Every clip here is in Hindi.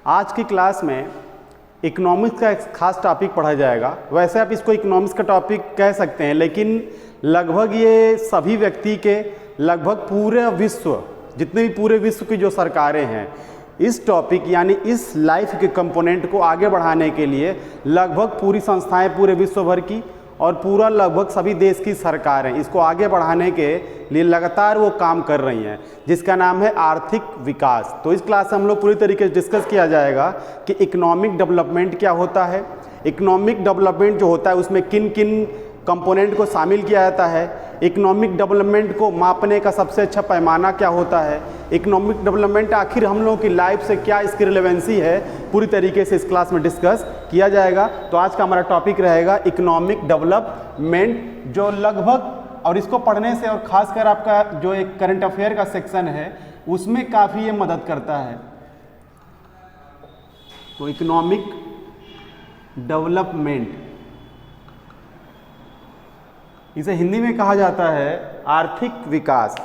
आज की क्लास में इकोनॉमिक्स का एक खास टॉपिक पढ़ा जाएगा। वैसे आप इसको इकोनॉमिक्स का टॉपिक कह सकते हैं, लेकिन लगभग ये सभी व्यक्ति के लगभग पूरे विश्व, जितने भी पूरे विश्व की जो सरकारें हैं, इस टॉपिक यानी इस लाइफ के कंपोनेंट को आगे बढ़ाने के लिए लगभग पूरी संस्थाएं पूरे विश्व भर की और पूरा लगभग सभी देश की सरकारें इसको आगे बढ़ाने के लिए लगातार वो काम कर रही हैं, जिसका नाम है आर्थिक विकास। तो इस क्लास में हम लोग पूरी तरीके से डिस्कस किया जाएगा कि इकोनॉमिक डेवलपमेंट क्या होता है, इकोनॉमिक डेवलपमेंट जो होता है उसमें किन किन कंपोनेंट को शामिल किया जाता है, इकोनॉमिक डेवलपमेंट को मापने का सबसे अच्छा पैमाना क्या होता है, इकोनॉमिक डेवलपमेंट आखिर हम लोगों की लाइफ से क्या इसकी रिलेवेंसी है, पूरी तरीके से इस क्लास में डिस्कस किया जाएगा। तो आज का हमारा टॉपिक रहेगा इकोनॉमिक डेवलपमेंट, जो लगभग, और इसको पढ़ने से और ख़ासकर आपका जो एक करंट अफेयर का सेक्शन है उसमें काफ़ी ये मदद करता है। तो इकोनॉमिक डेवलपमेंट, इसे हिंदी में कहा जाता है आर्थिक विकास।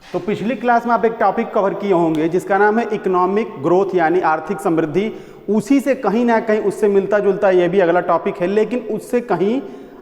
तो पिछली क्लास में आप एक टॉपिक कवर किए होंगे जिसका नाम है इकोनॉमिक ग्रोथ यानी आर्थिक समृद्धि। उसी से कहीं ना कहीं उससे मिलता जुलता ये भी अगला टॉपिक है, लेकिन उससे कहीं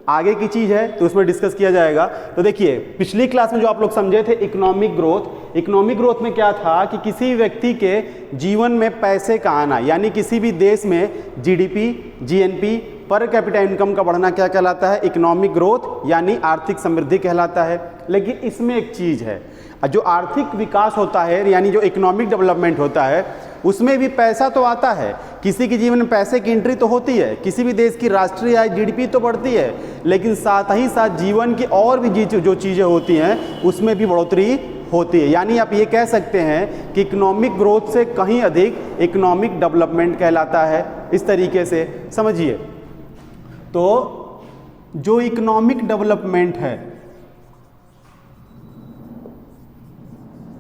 आगे की चीज़ है, तो उसमें डिस्कस किया जाएगा। तो देखिए, पिछली क्लास में जो आप लोग समझे थे इकोनॉमिक ग्रोथ, इकोनॉमिक ग्रोथ में क्या था कि किसी व्यक्ति के जीवन में पैसे का आना, यानी किसी भी देश में GDP, GNP, per capita income का बढ़ना क्या कहलाता है, इकोनॉमिक ग्रोथ यानी आर्थिक समृद्धि कहलाता है। लेकिन इसमें एक चीज़ है, जो आर्थिक विकास होता है यानी जो इकोनॉमिक डेवलपमेंट होता है उसमें भी पैसा तो आता है, किसी के जीवन में पैसे की एंट्री तो होती है, किसी भी देश की राष्ट्रीय आय जीडीपी तो बढ़ती है, लेकिन साथ ही साथ जीवन की और भी जो चीज़ें होती हैं उसमें भी बढ़ोतरी होती है। यानी आप ये कह सकते हैं कि इकोनॉमिक ग्रोथ से कहीं अधिक इकोनॉमिक डेवलपमेंट कहलाता है। इस तरीके से समझिए। तो जो इकोनॉमिक डेवलपमेंट है,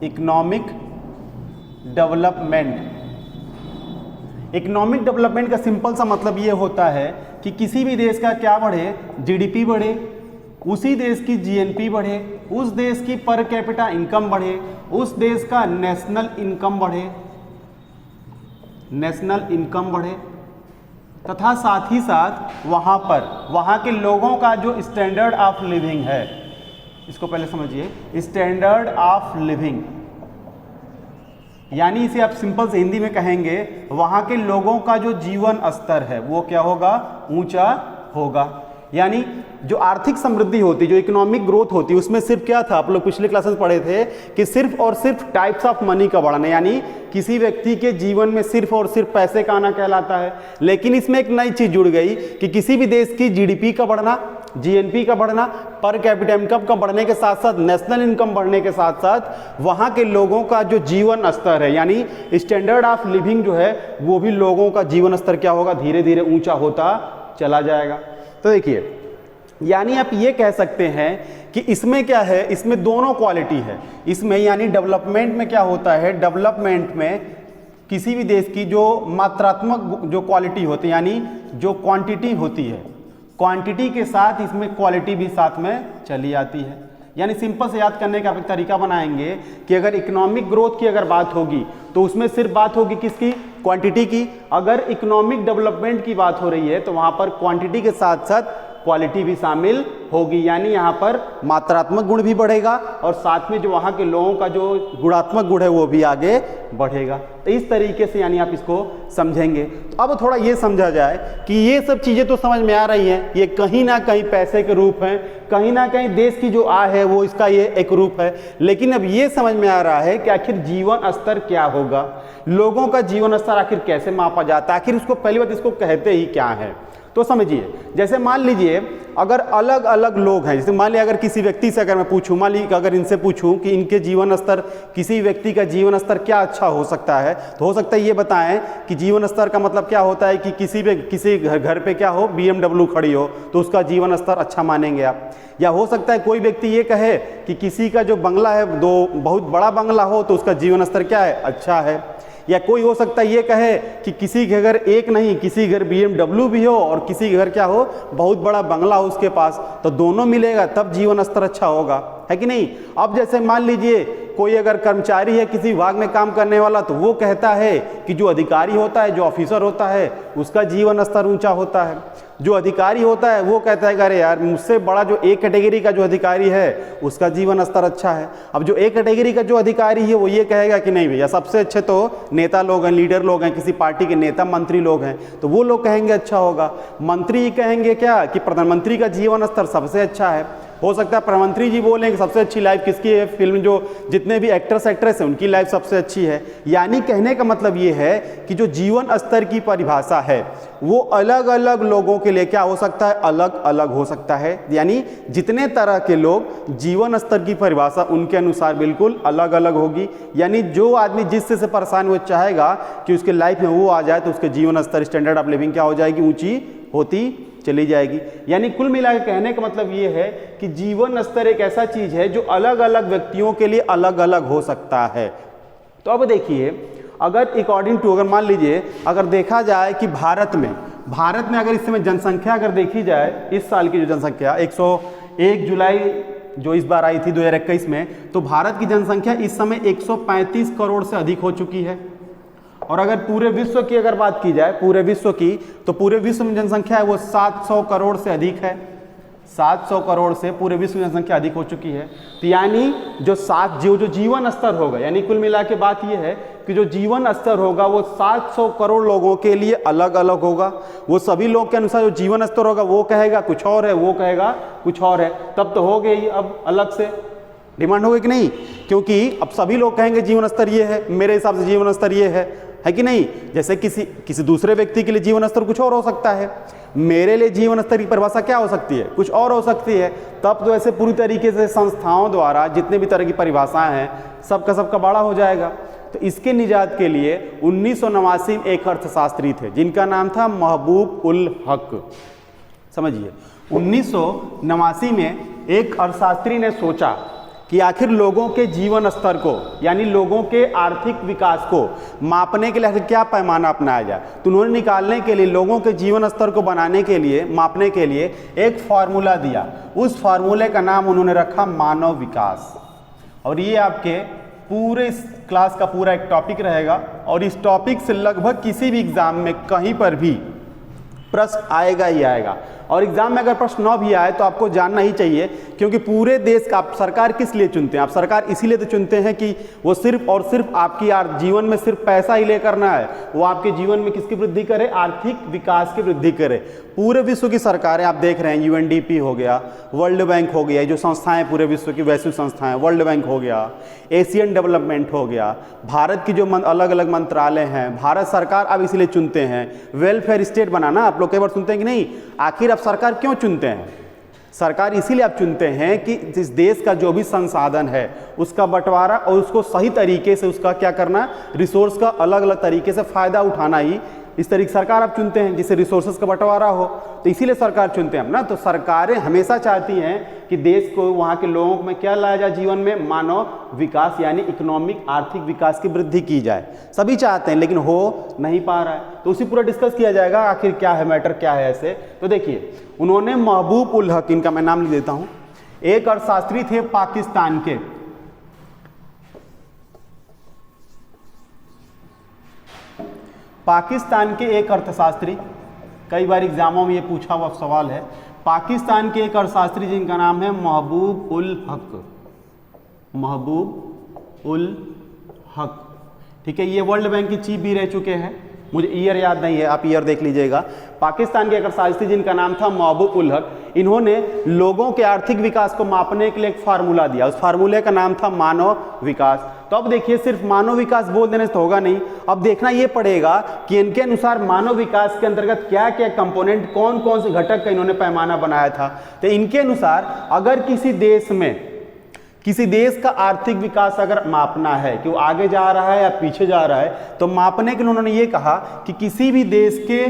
इकोनॉमिक डेवलपमेंट, इकोनॉमिक डेवलपमेंट का सिंपल सा मतलब ये होता है कि किसी भी देश का क्या बढ़े, जीडीपी बढ़े, उसी देश की जीएनपी बढ़े, उस देश की पर कैपिटा इनकम बढ़े, उस देश का नेशनल इनकम बढ़े, नेशनल इनकम बढ़े, तथा साथ ही साथ वहाँ के लोगों का जो स्टैंडर्ड ऑफ लिविंग है, इसको पहले समझिए, स्टैंडर्ड ऑफ लिविंग यानी इसे आप सिंपल से हिंदी में कहेंगे वहाँ के लोगों का जो जीवन स्तर है वो क्या होगा, ऊंचा होगा। यानी जो आर्थिक समृद्धि होती, जो इकोनॉमिक ग्रोथ होती, उसमें सिर्फ क्या था, आप लोग पिछले क्लासेस पढ़े थे कि सिर्फ और सिर्फ टाइप्स ऑफ मनी का बढ़ना, यानी किसी व्यक्ति के जीवन में सिर्फ और सिर्फ पैसे का आना कहलाता है। लेकिन इसमें एक नई चीज जुड़ गई कि किसी भी देश की जीडीपी का बढ़ना, जीएनपी का बढ़ना, पर कैपिटा इनकम का बढ़ने के साथ साथ नेशनल इनकम बढ़ने के साथ साथ वहाँ के लोगों का जो जीवन स्तर है यानी स्टैंडर्ड ऑफ लिविंग जो है वो भी लोगों का जीवन स्तर क्या होगा, धीरे धीरे ऊंचा होता चला जाएगा। तो देखिए, यानी आप ये कह सकते हैं कि इसमें क्या है, इसमें दोनों क्वालिटी है। इसमें यानी डेवलपमेंट में क्या होता है, डेवलपमेंट में किसी भी देश की जो मात्रात्मक जो क्वालिटी होती है यानी जो क्वांटिटी होती है, क्वांटिटी के साथ इसमें क्वालिटी भी साथ में चली आती है। यानी सिंपल से याद करने का एक तरीका बनाएंगे कि अगर इकोनॉमिक ग्रोथ की अगर बात होगी तो उसमें सिर्फ बात होगी किसकी, क्वांटिटी की। अगर इकोनॉमिक डेवलपमेंट की बात हो रही है तो वहाँ पर क्वांटिटी के साथ साथ क्वालिटी भी शामिल होगी, यानी यहाँ पर मात्रात्मक गुण भी बढ़ेगा और साथ में जो वहाँ के लोगों का जो गुणात्मक गुण है वो भी आगे बढ़ेगा। तो इस तरीके से यानी आप इसको समझेंगे। तो अब थोड़ा ये समझा जाए कि ये सब चीज़ें तो समझ में आ रही हैं, ये कहीं ना कहीं पैसे के रूप हैं, कहीं ना कहीं देश की जो आय है वो इसका ये एक रूप है। लेकिन अब ये समझ में आ रहा है कि आखिर जीवन स्तर क्या होगा, लोगों का जीवन स्तर आखिर कैसे मापा जाता है, आखिर उसको पहली बात इसको कहते ही क्या है। तो समझिए, जैसे मान लीजिए अगर अलग अलग लोग हैं, जैसे मान लीजिए अगर किसी व्यक्ति से अगर मैं पूछूं, मान लीजिए अगर इनसे पूछूं कि इनके जीवन स्तर, किसी व्यक्ति का जीवन स्तर क्या अच्छा हो सकता है, तो हो सकता है ये बताएं कि जीवन स्तर का मतलब क्या होता है कि किसी घर पे क्या हो, BMW खड़ी हो तो उसका जीवन स्तर अच्छा मानेंगे आप। या हो सकता है कोई व्यक्ति ये कहे कि किसी का जो बंगला है, बहुत बड़ा बंगला हो तो उसका जीवन स्तर क्या है, अच्छा है। या कोई हो सकता है ये कहे कि किसी के घर एक नहीं, किसी घर BMW भी हो और किसी के घर क्या हो, बहुत बड़ा बंगला हो उसके पास, तो दोनों मिलेगा तब जीवन स्तर अच्छा होगा, है कि नहीं। अब जैसे मान लीजिए कोई अगर कर्मचारी है किसी विभाग में काम करने वाला, तो वो कहता है कि जो अधिकारी होता है, जो ऑफिसर होता है, उसका जीवन स्तर ऊंचा होता है। जो अधिकारी होता है वो कहता है कि अरे यार मुझसे बड़ा जो ए कैटेगरी का जो अधिकारी है उसका जीवन स्तर अच्छा है। अब जो ए कैटेगरी का जो अधिकारी है वो ये कहेगा कि नहीं भैया सबसे अच्छे तो नेता लोग हैं, लीडर लोग हैं, किसी पार्टी के नेता मंत्री लोग हैं, तो वो लोग कहेंगे अच्छा होगा। मंत्री कहेंगे क्या कि प्रधानमंत्री का जीवन स्तर सबसे अच्छा है। हो सकता है प्रधानमंत्री जी बोलें कि सबसे अच्छी लाइफ किसकी है, फिल्म जो जितने भी एक्टर्स एक्ट्रेस हैं उनकी लाइफ सबसे अच्छी है। यानी कहने का मतलब ये है कि जो जीवन स्तर की परिभाषा है वो अलग अलग लोगों के लिए क्या हो सकता है, अलग अलग हो सकता है। यानी जितने तरह के लोग जीवन स्तर की परिभाषा उनके अनुसार बिल्कुल अलग अलग होगी। यानी जो आदमी जिससे से परेशान वो चाहेगा कि उसके लाइफ में वो आ जाए तो उसके जीवन स्तर, स्टैंडर्ड ऑफ लिविंग क्या हो जाएगी, ऊंची होती चली जाएगी। यानी कुल मिला के कहने का मतलब ये है कि जीवन स्तर एक ऐसा चीज है जो अलग अलग व्यक्तियों के लिए अलग अलग हो सकता है। तो अब देखिए अगर अकॉर्डिंग टू, अगर मान लीजिए अगर देखा जाए कि भारत में अगर इस समय जनसंख्या अगर देखी जाए, इस साल की जो जनसंख्या 101 जुलाई जो इस बार आई थी 2021 में, तो भारत की जनसंख्या इस समय 135 करोड़ से अधिक हो चुकी है। और अगर पूरे विश्व की अगर बात की जाए, पूरे विश्व की, तो पूरे विश्व में जनसंख्या है वो 700 करोड़ से अधिक है। 700 करोड़ से पूरे विश्व में जनसंख्या अधिक हो चुकी है। तो यानी जो जीवन स्तर होगा, यानी कुल मिला के बात ये है कि जो जीवन स्तर होगा वो 700 करोड़ लोगों के लिए अलग अलग होगा। वो सभी लोग के अनुसार जो जीवन स्तर होगा वो कहेगा कुछ और है, वो कहेगा कुछ और है। तब तो हो गई अब अलग से डिमांड होगी कि नहीं, क्योंकि अब सभी लोग कहेंगे जीवन स्तर ये है, मेरे हिसाब से जीवन स्तर ये है कि नहीं। जैसे किसी दूसरे व्यक्ति के लिए जीवन स्तर कुछ और हो सकता है, मेरे लिए जीवन स्तर की परिभाषा क्या हो सकती है, कुछ और हो सकती है। तब तो ऐसे पूरी तरीके से संस्थाओं द्वारा जितने भी तरह की परिभाषाएं हैं सबका बड़ा हो जाएगा। तो इसके निजात के लिए 1989 में एक अर्थशास्त्री थे जिनका नाम था महबूब उल हक। समझिए 1989 में एक अर्थशास्त्री ने सोचा कि आखिर लोगों के जीवन स्तर को, यानी लोगों के आर्थिक विकास को मापने के लिए आखिर क्या पैमाना अपनाया जाए। तो उन्होंने निकालने के लिए, लोगों के जीवन स्तर को बनाने के लिए, मापने के लिए एक फार्मूला दिया। उस फार्मूले का नाम उन्होंने रखा मानव विकास। और ये आपके पूरे क्लास का पूरा एक टॉपिक रहेगा और इस टॉपिक से लगभग किसी भी एग्जाम में कहीं पर भी प्रश्न आएगा ही आएगा। और एग्जाम में अगर प्रश्न न भी आए तो आपको जानना ही चाहिए, क्योंकि पूरे देश का आप सरकार किस लिए चुनते हैं? आप सरकार इसीलिए तो चुनते हैं कि वो सिर्फ और सिर्फ आपकी जीवन में सिर्फ पैसा ही लेकर ना है, वो आपके जीवन में किसकी वृद्धि करे, आर्थिक विकास की वृद्धि करे। पूरे विश्व की सरकारें आप देख रहे हैं, UNDP हो गया, वर्ल्ड बैंक हो गया, जो संस्थाएं पूरे विश्व की वैश्विक संस्थाएं, वर्ल्ड बैंक हो गया, एशियन डेवलपमेंट हो गया, भारत की जो अलग अलग मंत्रालय हैं, भारत सरकार आप इसीलिए चुनते हैं। वेलफेयर स्टेट बनाना आप लोग कई बार सुनते हैं कि नहीं, आखिर आप सरकार क्यों चुनते हैं? सरकार इसीलिए आप चुनते हैं कि इस देश का जो भी संसाधन है उसका बंटवारा और उसको सही तरीके से उसका क्या करना, रिसोर्स का अलग अलग तरीके से फायदा उठाना ही इस तरीके से सरकार आप चुनते हैं, जिससे रिसोर्सेज का बंटवारा हो। तो इसीलिए सरकार चुनते हैं हम ना। तो सरकारें हमेशा चाहती हैं कि देश को, वहाँ के लोगों में क्या लाया जाए, जीवन में मानव विकास यानी इकोनॉमिक, आर्थिक विकास की वृद्धि की जाए। सभी चाहते हैं लेकिन हो नहीं पा रहा है। तो उसी पूरा डिस्कस किया जाएगा आखिर क्या है मैटर, क्या है ऐसे। तो देखिए उन्होंने महबूब उल हक, इनका मैं नाम लिख देता हूँ, एक अर्थशास्त्री थे पाकिस्तान के। पाकिस्तान के एक अर्थशास्त्री, कई बार एग्जामों में ये पूछा हुआ सवाल है। पाकिस्तान के एक अर्थशास्त्री जिनका नाम है महबूब उल हक, महबूब उल हक, ठीक है। ये वर्ल्ड बैंक की चीफ भी रह चुके हैं, मुझे ईयर याद नहीं है, आप ईयर देख लीजिएगा। पाकिस्तान के एक अर्थशास्त्री जिनका नाम था महबूब उल हक, इन्होंने लोगों के आर्थिक विकास को मापने के लिए एक फार्मूला दिया। उस फार्मूले का नाम था मानव विकास। तो अब देखिए सिर्फ मानव विकास बोल देने से तो होगा नहीं, अब देखना ये पड़ेगा कि इनके अनुसार मानव विकास के अंतर्गत क्या क्या कंपोनेंट, कौन कौन से घटक का इन्होंने पैमाना बनाया था। तो इनके अनुसार अगर किसी देश का आर्थिक विकास अगर मापना है कि वो आगे जा रहा है या पीछे जा रहा है, तो मापने के लिए उन्होंने ये कहा कि किसी भी देश के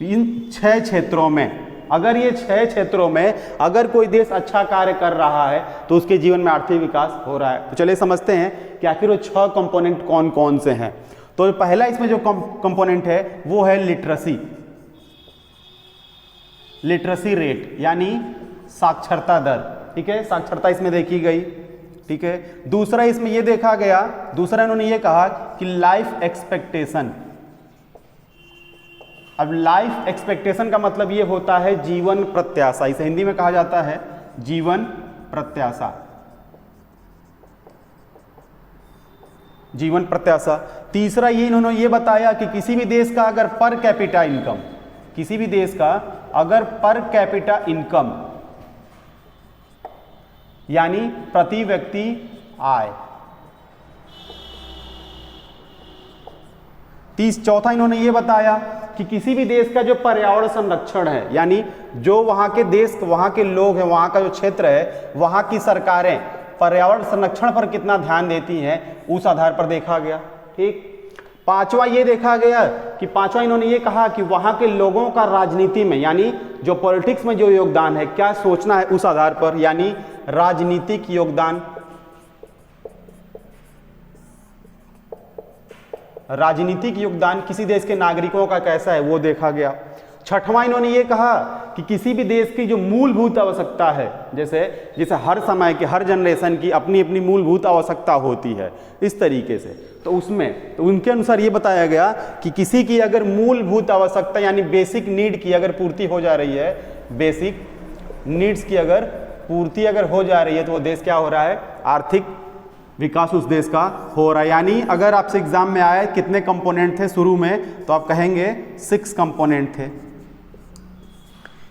इन 6 क्षेत्रों में अगर ये 6 क्षेत्रों में अगर कोई देश अच्छा कार्य कर रहा है तो उसके जीवन में आर्थिक विकास हो रहा है। तो चलिए समझते हैं कि आखिर वो 6 कंपोनेंट कौन कौन से हैं। तो पहला इसमें जो कंपोनेंट है वो है लिटरेसी, लिटरेसी रेट यानी साक्षरता दर, ठीक है, साक्षरता इसमें देखी गई, ठीक है। दूसरा इसमें ये देखा गया, दूसरा इन्होंने ये कहा कि लाइफ एक्सपेक्टेशन। अब लाइफ एक्सपेक्टेशन का मतलब ये होता है जीवन प्रत्याशा, इसे हिंदी में कहा जाता है जीवन प्रत्याशा, जीवन प्रत्याशा। तीसरा ये इन्होंने ये बताया कि किसी भी देश का अगर पर कैपिटा इनकम, किसी भी देश का अगर पर कैपिटा इनकम यानी प्रति व्यक्ति आय, चौथा इन्होंने ये बताया कि किसी भी देश का जो पर्यावरण संरक्षण है, यानी जो वहां के देश, वहां के लोग हैं, वहां का जो क्षेत्र है, वहां की सरकारें पर्यावरण संरक्षण पर कितना ध्यान देती हैं, उस आधार पर देखा गया, ठीक। पांचवा ये देखा गया कि पांचवा इन्होंने ये कहा कि वहां के लोगों का राजनीति में, यानी जो पॉलिटिक्स में जो योगदान है, क्या सोचना है उस आधार पर, यानी राजनीतिक योगदान, राजनीतिक योगदान किसी देश के नागरिकों का कैसा है वो देखा गया। छठवां इन्होंने ये कहा कि किसी भी देश की जो मूलभूत आवश्यकता है, जैसे हर समय के हर जनरेशन की अपनी अपनी मूलभूत आवश्यकता होती है, इस तरीके से, तो उसमें तो उनके अनुसार ये बताया गया कि किसी की अगर मूलभूत आवश्यकता यानी बेसिक नीड की अगर पूर्ति हो जा रही है, बेसिक नीड्स की अगर पूर्ति अगर हो जा रही है, तो वो देश क्या हो रहा है, आर्थिक विकास उस देश का हो रहा है। यानी अगर आपसे एग्जाम में आए कितने कंपोनेंट थे शुरू में, तो आप कहेंगे 6 कंपोनेंट थे।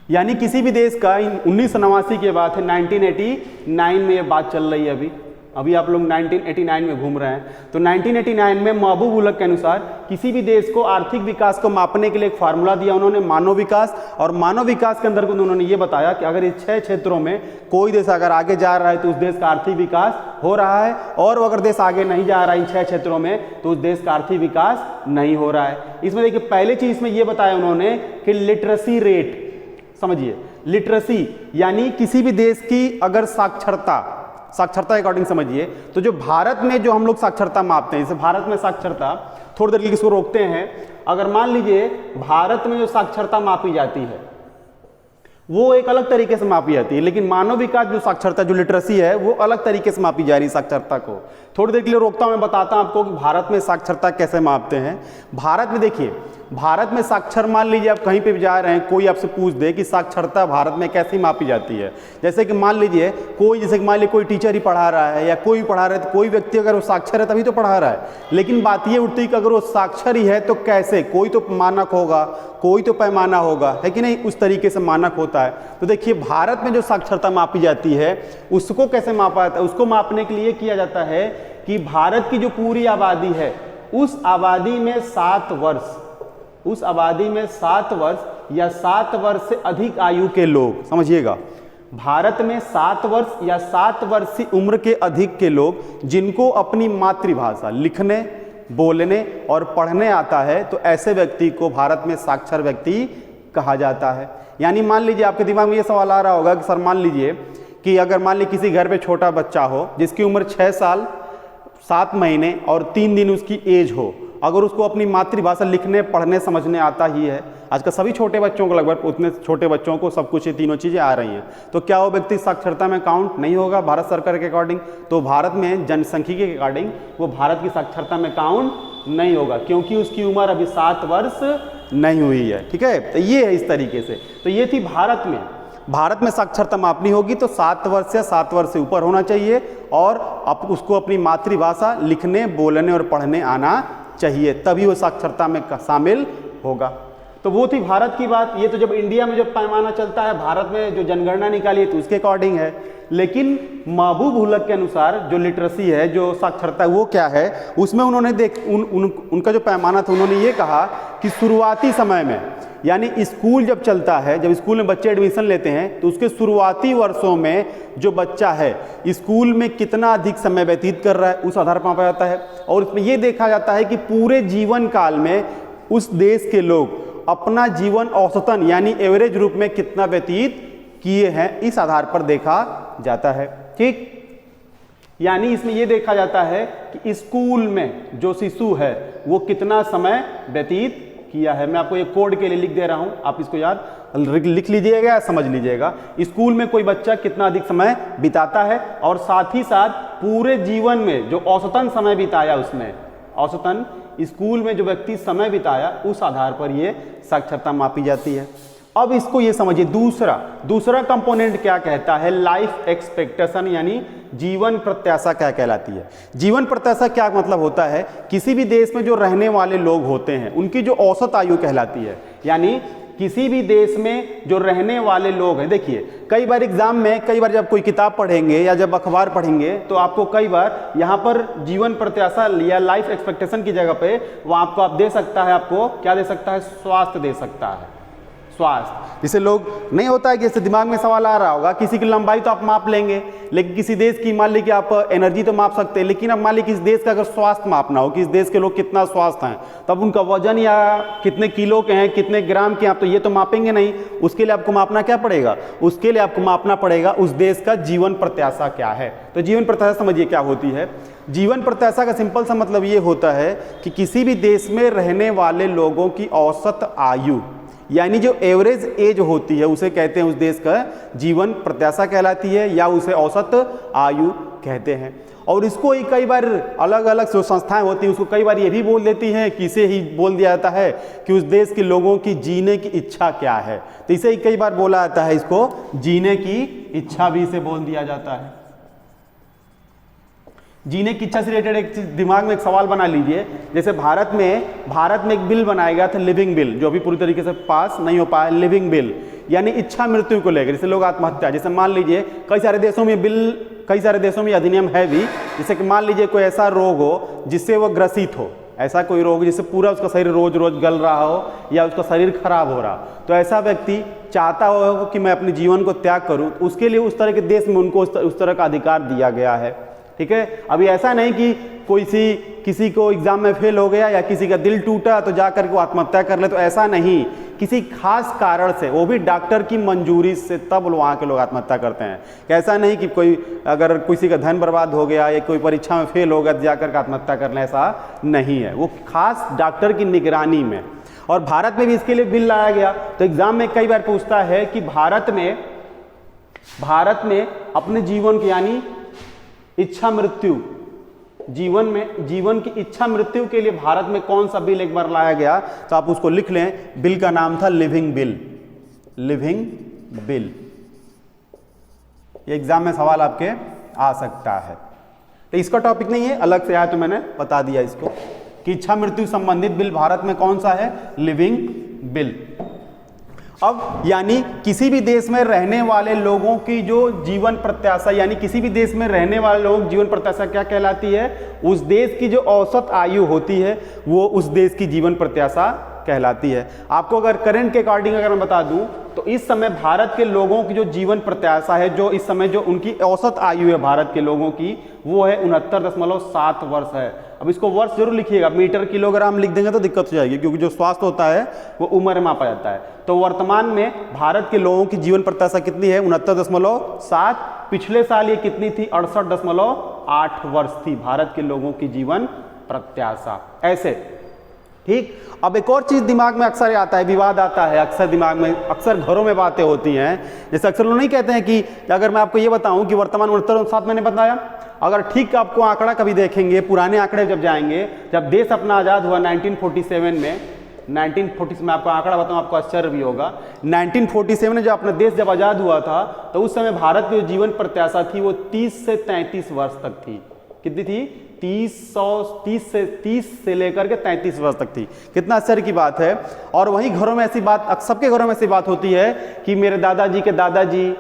यानी किसी भी देश का 1989 के बाद है, 1989 में ये बात चल रही है, अभी आप लोग 1989 में घूम रहे हैं। तो 1989 में महबूब उलक के अनुसार किसी भी देश को आर्थिक विकास को मापने के लिए एक फार्मूला दिया उन्होंने, मानव विकास, और मानव विकास के अंदर उन्होंने ये बताया कि अगर इस 6 क्षेत्रों में कोई देश अगर आगे जा रहा है तो उस देश का आर्थिक विकास हो रहा है, और अगर देश आगे नहीं जा रहा है इन 6 क्षेत्रों में तो उस देश का आर्थिक विकास नहीं हो रहा है। इसमें देखिए पहली चीज में ये बताया उन्होंने कि लिटरेसी रेट, समझिए लिटरेसी यानी किसी भी देश की अगर साक्षरता अकॉर्डिंग समझिए, तो जो भारत में जो हम लोग साक्षरता मापते हैं, जैसे भारत में साक्षरता, थोड़ी देर के लिए इसको रोकते हैं, अगर मान लीजिए भारत में जो साक्षरता मापी जाती है वो एक अलग तरीके से मापी जाती है, लेकिन मानव विकास जो साक्षरता जो लिटरेसी है वो अलग तरीके से मापी जा रही है साक्षरता को। थोड़ी देर के लिए रोकता हूं, मैं बताता हूं आपको कि भारत में साक्षरता कैसे मापते हैं। भारत में देखिए, भारत में साक्षर, मान लीजिए आप कहीं पे भी जा रहे हैं, कोई आपसे पूछ दे कि साक्षरता भारत में कैसी मापी जाती है, जैसे कि मान लीजिए मान लीजिए कोई टीचर ही पढ़ा रहा है या कोई पढ़ा रहा है, तो कोई व्यक्ति अगर वो साक्षर है तभी तो पढ़ा रहा है, लेकिन बात ये उठती कि अगर वो साक्षर ही है तो कैसे, कोई तो मानक होगा, कोई तो पैमाना होगा, है कि नहीं, उस तरीके से मानक होता है। तो देखिए भारत में जो साक्षरता मापी जाती है उसको कैसे मापा जाता है, उसको मापने के लिए किया जाता है कि भारत की जो पूरी आबादी है उस आबादी में 7 वर्ष, उस आबादी में 7 वर्ष या 7 वर्ष से अधिक आयु के लोग, समझिएगा भारत में 7 वर्ष या 7 वर्ष की उम्र के अधिक के लोग जिनको अपनी मातृभाषा लिखने, बोलने और पढ़ने आता है, तो ऐसे व्यक्ति को भारत में साक्षर व्यक्ति कहा जाता है। यानी मान लीजिए आपके दिमाग में ये सवाल आ रहा होगा कि सर मान लीजिए कि अगर मान लीजिए किसी घर पे छोटा बच्चा हो जिसकी उम्र 6 साल 7 महीने और 3 दिन उसकी एज हो, अगर उसको अपनी मातृभाषा लिखने, पढ़ने, समझने आता ही है, आजकल सभी छोटे बच्चों को, लगभग उतने छोटे बच्चों को सब कुछ ये तीनों चीज़ें आ रही हैं, तो क्या वो व्यक्ति साक्षरता में काउंट नहीं होगा भारत सरकार के अकॉर्डिंग? तो भारत में जनसंख्यिकी के अकॉर्डिंग वो भारत की साक्षरता में काउंट नहीं होगा, क्योंकि उसकी उम्र अभी 7 वर्ष नहीं हुई है, ठीक है। तो ये है इस तरीके से, तो ये थी भारत में साक्षरता मापनी होगी तो 7 वर्ष या 7 वर्ष से ऊपर होना चाहिए, और उसको अपनी मातृभाषा लिखने, बोलने और पढ़ने आना चाहिए, तभी वो साक्षरता में शामिल होगा। तो वो थी भारत की बात। ये तो जब इंडिया में जब पैमाना चलता है, भारत में जो जनगणना निकाली है तो उसके अकॉर्डिंग है, लेकिन महबूब उलक के अनुसार जो लिटरेसी है, जो साक्षरता है, वो क्या है, उसमें उन्होंने उनका जो पैमाना था, उन्होंने ये कहा कि शुरुआती समय में, यानी स्कूल जब चलता है, जब स्कूल में बच्चे एडमिशन लेते हैं, तो उसके शुरुआती वर्षों में जो बच्चा है स्कूल में कितना अधिक समय व्यतीत कर रहा है उस आधार पर मापा जाता है। और इसमें यह देखा जाता है कि पूरे जीवन काल में उस देश के लोग अपना जीवन औसतन यानी एवरेज रूप में कितना व्यतीत किए हैं, इस आधार पर देखा जाता है। ठीक, यानी इसमें यह देखा जाता है कि स्कूल में जो शिशु है वो कितना समय व्यतीत किया है। मैं आपको एक कोड के लिए लिख दे रहा हूं, आप इसको याद लिख लीजिएगा या समझ लीजिएगा। स्कूल में कोई बच्चा कितना अधिक समय बिताता है और साथ ही साथ पूरे जीवन में जो औसतन समय बिताया, उसमें औसतन स्कूल में जो व्यक्ति समय बिताया, उस आधार पर ये साक्षरता मापी जाती है। अब इसको ये समझिए, दूसरा कंपोनेंट क्या कहता है, लाइफ एक्सपेक्टेशन यानी जीवन प्रत्याशा क्या कहलाती है। जीवन प्रत्याशा क्या मतलब होता है, किसी भी देश में जो रहने वाले लोग होते हैं उनकी जो औसत आयु कहलाती है। यानी किसी भी देश में जो रहने वाले लोग हैं, देखिए कई बार एग्जाम में, कई बार जब कोई किताब पढ़ेंगे या जब अखबार पढ़ेंगे तो आपको कई बार यहाँ पर जीवन प्रत्याशा या लाइफ एक्सपेक्टेशन की जगह पे वहाँ आपको आप दे सकता है, आपको क्या दे सकता है, स्वास्थ्य दे सकता है। स्वास्थ्य जिसे लोग नहीं होता है कि जैसे दिमाग में सवाल आ रहा होगा, किसी की लंबाई तो आप माप लेंगे, लेकिन किसी देश की मान लीजिए आप एनर्जी तो माप सकते हैं, लेकिन अब मान लीजिए किस देश का अगर स्वास्थ्य मापना हो कि इस देश के लोग कितना स्वस्थ हैं, तब उनका वजन या कितने किलो के हैं, कितने ग्राम के हैं, आप तो ये तो मापेंगे नहीं। उसके लिए आपको मापना क्या पड़ेगा, उसके लिए आपको मापना पड़ेगा उस देश का जीवन प्रत्याशा क्या है। तो जीवन प्रत्याशा समझिए क्या होती है। जीवन प्रत्याशा का सिंपल सा मतलब ये होता है कि किसी भी देश में रहने वाले लोगों की औसत आयु यानी जो एवरेज एज होती है उसे कहते हैं उस देश का जीवन प्रत्याशा कहलाती है, या उसे औसत आयु कहते हैं। और इसको ही कई बार अलग अलग जो संस्थाएं होती हैं उसको कई बार ये भी बोल देती हैं कि इसे ही बोल दिया जाता है कि उस देश के लोगों की जीने की इच्छा क्या है। तो इसे ही कई बार बोला जाता है, इसको जीने की इच्छा भी इसे बोल दिया जाता है। जीने की इच्छा से रिलेटेड एक चीज दिमाग में एक सवाल बना लीजिए, जैसे भारत में एक बिल बनाया गया था, लिविंग बिल, जो अभी पूरी तरीके से पास नहीं हो पाया। लिविंग बिल यानी इच्छा मृत्यु को लेकर, जैसे लोग आत्महत्या, जैसे मान लीजिए कई सारे देशों में अधिनियम है भी, जैसे कि मान लीजिए कोई ऐसा रोग हो जिससे वो ग्रसित हो, ऐसा कोई रोग जिससे पूरा उसका शरीर रोज रोज गल रहा हो या उसका शरीर खराब हो रहा, तो ऐसा व्यक्ति चाहता हो कि मैं अपने जीवन को त्याग करूं, उसके लिए उस तरह के देश में उनको उस तरह का अधिकार दिया गया है। ठीक है, अभी ऐसा नहीं कि किसी को एग्जाम में फेल हो गया या किसी का दिल टूटा तो जाकर के वो आत्महत्या कर ले, तो ऐसा नहीं, किसी खास कारण से, वो भी डॉक्टर की मंजूरी से, तब वहाँ के लोग आत्महत्या करते हैं। ऐसा नहीं कि अगर किसी का धन बर्बाद हो गया या कोई परीक्षा में फेल हो गया जाकर के आत्महत्या कर ले, ऐसा नहीं है, वो खास डॉक्टर की निगरानी में। और भारत में भी इसके लिए बिल लाया गया। तो एग्जाम में कई बार पूछता है कि भारत में अपने जीवन की यानी इच्छा मृत्यु, जीवन की इच्छा मृत्यु के लिए भारत में कौन सा बिल एक बार लाया गया, तो आप उसको लिख लें। बिल का नाम था लिविंग बिल। ये एग्जाम में सवाल आपके आ सकता है। तो इसका टॉपिक नहीं है, अलग से आया तो मैंने बता दिया इसको कि इच्छा मृत्यु संबंधित बिल भारत में कौन सा है, लिविंग बिल। अब यानी किसी भी देश में रहने वाले लोगों की जो जीवन प्रत्याशा, यानी किसी भी देश में रहने वाले लोगों की जीवन प्रत्याशा क्या कहलाती है, उस देश की जो औसत आयु होती है वो उस देश की जीवन प्रत्याशा कहलाती है। आपको अगर करंट के अकॉर्डिंग अगर मैं बता दूं तो इस समय भारत के लोगों की जो जीवन प्रत्याशा है, जो इस समय जो उनकी औसत आयु है भारत के लोगों की, वो है 69.7 वर्ष है। अब इसको वर्ष जरूर लिखिएगा, मीटर किलोग्राम लिख देंगे तो दिक्कत हो जाएगी, क्योंकि जो स्वास्थ्य होता है वो उम्र में मापा जाता है। तो वर्तमान में भारत के लोगों की जीवन प्रत्याशा कितनी है, 69.7। पिछले साल ये कितनी थी, 68.8 वर्ष थी भारत के लोगों की जीवन प्रत्याशा। ऐसे ठीक। अब एक और चीज दिमाग में अक्सर आता है, विवाद आता है अक्सर दिमाग में, अक्सर घरों में बातें होती हैं। जैसे अक्सर लोग नहीं कहते हैं कि अगर मैं आपको ये बताऊं कि वर्तमान 69.7 मैंने बताया, अगर ठीक आपको आंकड़ा कभी देखेंगे, पुराने आंकड़े जब जाएंगे, जब देश अपना आज़ाद हुआ 1947 में, 1940 में आपको आंकड़ा बताऊं, आपको आश्चर्य भी होगा। 1947 में जब अपना देश जब आज़ाद हुआ था तो उस समय भारत की जो जीवन प्रत्याशा थी वो 30 से 33 वर्ष तक थी। कितनी थी, 30 से लेकर के 33 वर्ष तक थी। कितना आश्चर्य की बात है। और वहीं घरों में ऐसी बात, सबके घरों में ऐसी बात होती है कि मेरे दादाजी के दादाजी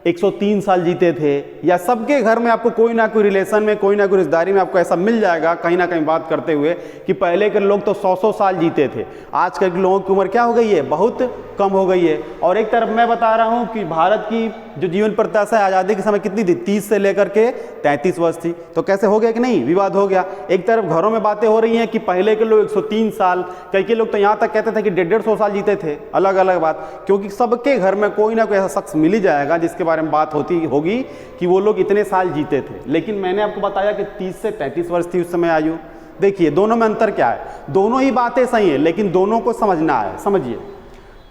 103 साल जीते थे, या सबके घर में आपको कोई ना कोई रिलेशन में, कोई ना कोई रिश्तेदारी में आपको ऐसा मिल जाएगा कहीं ना कहीं बात करते हुए कि पहले के लोग तो 100-100 साल जीते थे। आजकल के लोगों की उम्र क्या हो गई है, बहुत कम हो गई है। और एक तरफ मैं बता रहा हूँ कि भारत की जो जीवन प्रत्याशा आज़ादी के समय कितनी थी, 30 से लेकर के 33 वर्ष थी। तो कैसे हो गया कि नहीं, विवाद हो गया। एक तरफ घरों में बातें हो रही हैं कि पहले के लोग 103 साल, कई लोग तो यहाँ तक कहते थे कि 150-150 साल जीते थे। अलग अलग बात, क्योंकि सबके घर में कोई ना कोई ऐसा शख्स मिल ही जाएगा जिसके बारे में बात होती होगी कि वो लोग इतने साल जीते थे। लेकिन मैंने आपको बताया कि 30 से 33 वर्ष थी उस समय आयु। देखिए दोनों में अंतर क्या है, दोनों ही बातें सही है लेकिन दोनों को समझना है। समझिए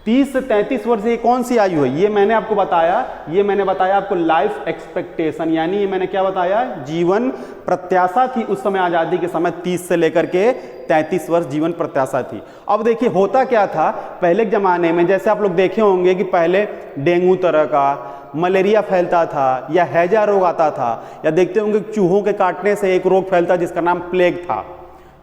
30 से 33 वर्ष ये कौन सी आयु है, ये मैंने आपको बताया, ये मैंने बताया आपको लाइफ एक्सपेक्टेशन, यानी ये मैंने क्या बताया, जीवन प्रत्याशा थी उस समय आज़ादी के समय 30 से लेकर के 33 वर्ष जीवन प्रत्याशा थी। अब देखिए होता क्या था पहले के ज़माने में, जैसे आप लोग देखे होंगे कि पहले डेंगू तरह का, मलेरिया फैलता था, या हैजा रोग आता था, या देखते होंगे चूहों के काटने से एक रोग फैलता जिसका नाम प्लेग था।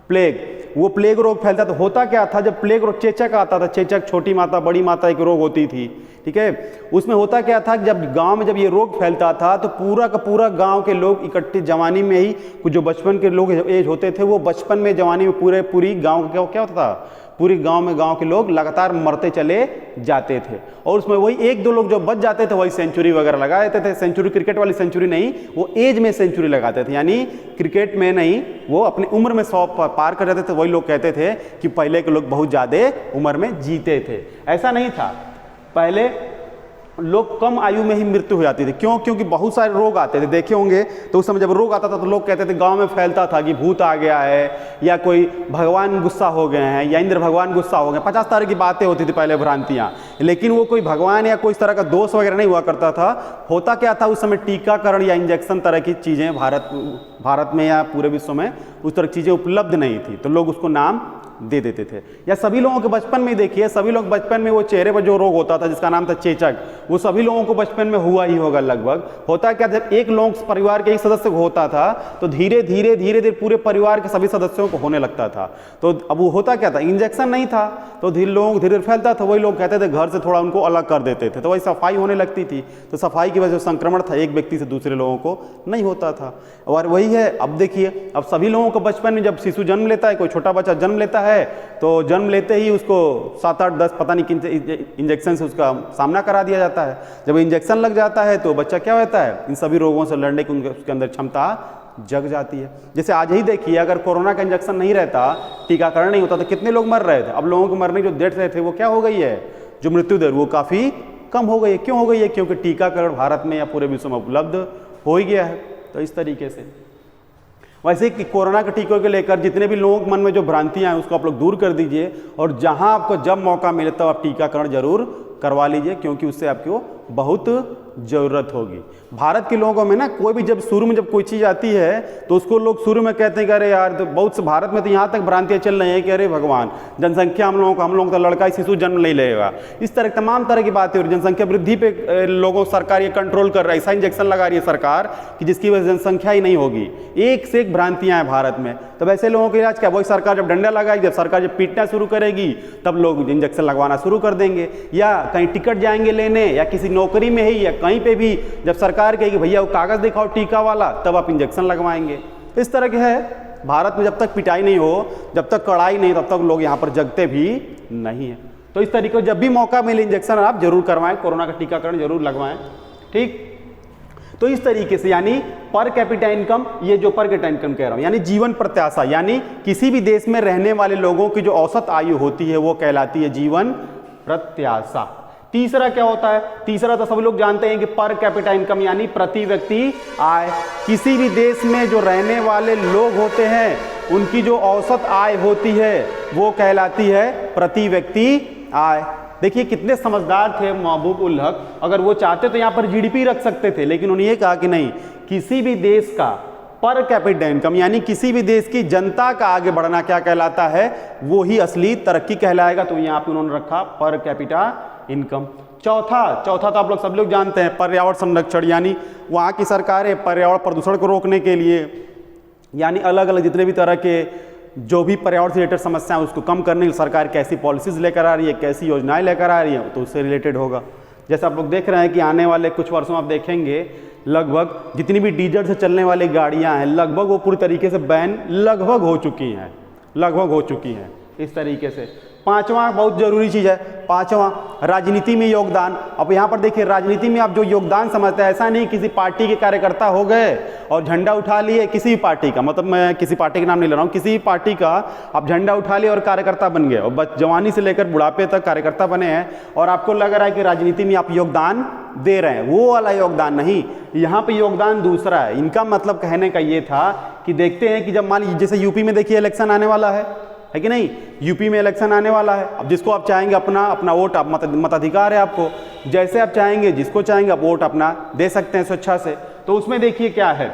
प्लेग, वो प्लेग रोग फैलता। तो होता क्या था, जब प्लेग रोग, चेचक आता था, चेचक छोटी माता बड़ी माता एक रोग होती थी, ठीक है। उसमें होता क्या था कि जब गांव में जब ये रोग फैलता था तो पूरा का पूरा गांव के लोग इकट्ठे जवानी में ही, कुछ जो बचपन के लोग एज होते थे वो बचपन में जवानी में पूरी गाँव क्या होता था, पूरी गांव में गांव के लोग लगातार मरते चले जाते थे। और उसमें वही 1-2 लोग जो बच जाते थे वही सेंचुरी वगैरह लगा देते थे। सेंचुरी क्रिकेट वाली सेंचुरी नहीं, वो एज में सेंचुरी लगाते थे, यानी क्रिकेट में नहीं, वो अपनी उम्र में 100 पार कर जाते थे। वही लोग कहते थे कि पहले के लोग बहुत ज़्यादा उम्र में जीते थे। ऐसा नहीं था, पहले लोग कम आयु में ही मृत्यु हो जाती थी। क्यों? क्योंकि बहुत सारे रोग आते थे, देखे होंगे। तो उस समय जब रोग आता था तो लोग कहते थे, गांव में फैलता था कि भूत आ गया है, या कोई भगवान गुस्सा हो गए हैं, या इंद्र भगवान गुस्सा हो गए। 50 तरह की बातें होती थी पहले, भ्रांतियाँ। लेकिन वो कोई भगवान या कोई इस तरह का दोष वगैरह नहीं हुआ करता था। होता क्या था, उस समय टीकाकरण या इंजेक्शन तरह की चीज़ें भारत में या पूरे विश्व में उस तरह की चीज़ें उपलब्ध नहीं थी, तो लोग उसको नाम दे देते थे। या सभी लोगों के बचपन में देखिए, सभी लोग बचपन में वो चेहरे पर जो रोग होता था जिसका नाम था चेचक, वो सभी लोगों को बचपन में हुआ ही होगा लगभग। होता क्या, जब एक लोग परिवार के एक सदस्य को होता था तो धीरे धीरे पूरे परिवार के सभी सदस्यों को होने लगता था। तो अब वो होता क्या था, इंजेक्शन नहीं था, तो धीरे फैलता था। वही लोग कहते थे घर से थोड़ा उनको अलग कर देते थे, तो वही सफाई होने लगती थी। तो सफाई की वजह से संक्रमण था, एक व्यक्ति से दूसरे लोगों को नहीं होता था। और वही है, अब देखिए, अब सभी लोगों को बचपन में जब शिशु जन्म लेता है, कोई छोटा बच्चा जन्म लेता है, तो जन्म लेते ही उसको 7-8-10 पता नहीं किन इंजेक्शन से उसका सामना करा दिया जाता है। जब इंजेक्शन लग जाता है तो बच्चा क्या होता है, इन सभी रोगों से लड़ने की उसके अंदर क्षमता जग जाती है। जैसे आज ही देखिए, अगर कोरोना का इंजेक्शन नहीं रहता, टीकाकरण नहीं होता, तो कितने लोग मर रहे थे। अब लोगों के मरने की जो डेथ रहे थे वो क्या हो गई है, जो मृत्यु दर वो काफ़ी कम हो गई है। क्यों हो गई है? क्योंकि टीकाकरण भारत में या पूरे विश्व में उपलब्ध हो ही गया है। तो इस तरीके से वैसे कि कोरोना के टीकों को लेकर जितने भी लोगों के मन में जो भ्रांतियां हैं उसको आप लोग दूर कर दीजिए, और जहां आपको जब मौका मिले तब आप टीकाकरण जरूर करवा लीजिए, क्योंकि उससे आपको बहुत ज़रूरत होगी। भारत के लोगों में ना, कोई भी जब शुरू में जब कोई चीज़ आती है तो उसको लोग शुरू में कहते हैं कि अरे यार, तो बहुत से भारत में तो यहाँ तक भ्रांतियाँ चल रही हैं कि अरे भगवान, जनसंख्या हम लोगों का लड़का शिशु जन्म नहीं लेगा, इस तरह तमाम तरह की बातें हो रही। जनसंख्या वृद्धि पे लोगों सरकार ये कंट्रोल कर रहा है, ऐसा इंजेक्शन लगा रही है सरकार कि जिसकी वजह से जनसंख्या ही नहीं होगी। एक से एक भ्रांतियाँ हैं भारत में। तो वैसे लोगों का इलाज क्या, वही सरकार जब डंडा लगाएगी, जब सरकार जब पीटना शुरू करेगी तब लोग इंजेक्शन लगवाना शुरू कर देंगे, या कहीं टिकट जाएंगे लेने, या किसी नौकरी में ही, या कहीं पे भी जब सरकार कहेगी भैया वो कागज़ दिखाओ टीका वाला, तब आप इंजेक्शन लगवाएंगे। इस तरह के है भारत में। जब तक पिटाई नहीं हो, जब तक कड़ाई नहीं, तब तक लोग यहाँ पर जगते भी नहीं है। तो इस तरीके से जब भी मौका मिले इंजेक्शन आप जरूर करवाएं, कोरोना का टीकाकरण जरूर लगवाएं, ठीक। तो इस तरीके से, यानी पर कैपिटा इनकम, ये जो पर कैपिटा इनकम कह रहा हूँ, यानी जीवन प्रत्याशा, यानी किसी भी देश में रहने वाले लोगों की जो औसत आयु होती है वो कहलाती है जीवन प्रत्याशा। तीसरा क्या होता है, तीसरा तो सब लोग जानते हैं कि पर कैपिटा इनकम, यानी प्रति व्यक्ति आय। किसी भी देश में जो रहने वाले लोग होते हैं उनकी जो औसत आय होती है वो कहलाती है प्रति व्यक्ति आय। देखिए कितने समझदार थे महबूब उल हक, अगर वो चाहते तो यहाँ पर जीडीपी रख सकते थे, लेकिन उन्होंने ये कहा कि नहीं, किसी भी देश का पर कैपिटा इनकम, यानी किसी भी देश की जनता का आगे बढ़ना क्या कहलाता है, वो ही असली तरक्की कहलाएगा। तो यहाँ पे उन्होंने रखा पर कैपिटा इनकम। चौथा तो आप लोग सब लोग जानते हैं, पर्यावरण संरक्षण, यानी वहाँ की सरकारें पर्यावरण प्रदूषण को रोकने के लिए, यानी अलग अलग जितने भी तरह के जो भी पर्यावरण से रिलेटेड समस्या है उसको कम करने के लिए सरकार कैसी पॉलिसीज लेकर आ रही है, कैसी योजनाएं लेकर आ रही है, तो उससे रिलेटेड होगा। जैसे आप लोग देख रहे हैं कि आने वाले कुछ वर्षों आप देखेंगे लगभग जितनी भी डीजल से चलने वाली गाड़ियां हैं लगभग वो पूरी तरीके से बैन लगभग हो चुकी हैं इस तरीके से। पांचवा बहुत जरूरी चीज़ है, पांचवा राजनीति में योगदान। अब यहाँ पर देखिए राजनीति में आप जो योगदान समझते हैं, ऐसा नहीं किसी पार्टी के कार्यकर्ता हो गए और झंडा उठा लिए किसी भी पार्टी का, मतलब मैं किसी पार्टी का नाम नहीं ले रहा हूँ, किसी भी पार्टी का आप झंडा उठा लिए और कार्यकर्ता बन गए और बस जवानी से लेकर बुढ़ापे तक कार्यकर्ता बने हैं और आपको लग रहा है कि राजनीति में आप योगदान दे रहे हैं, वो वाला योगदान नहीं, यहाँ पे योगदान दूसरा है। इनका मतलब कहने का ये था कि देखते हैं कि जब मान लीजिए जैसे यूपी में देखिए इलेक्शन आने वाला है कि नहीं, यूपी में इलेक्शन आने वाला है। अब जिसको आप चाहेंगे अपना वोट, आप मताधिकार है आपको, जैसे आप चाहेंगे जिसको चाहेंगे आप वोट अपना दे सकते हैं स्वेच्छा से। तो उसमें देखिए क्या है,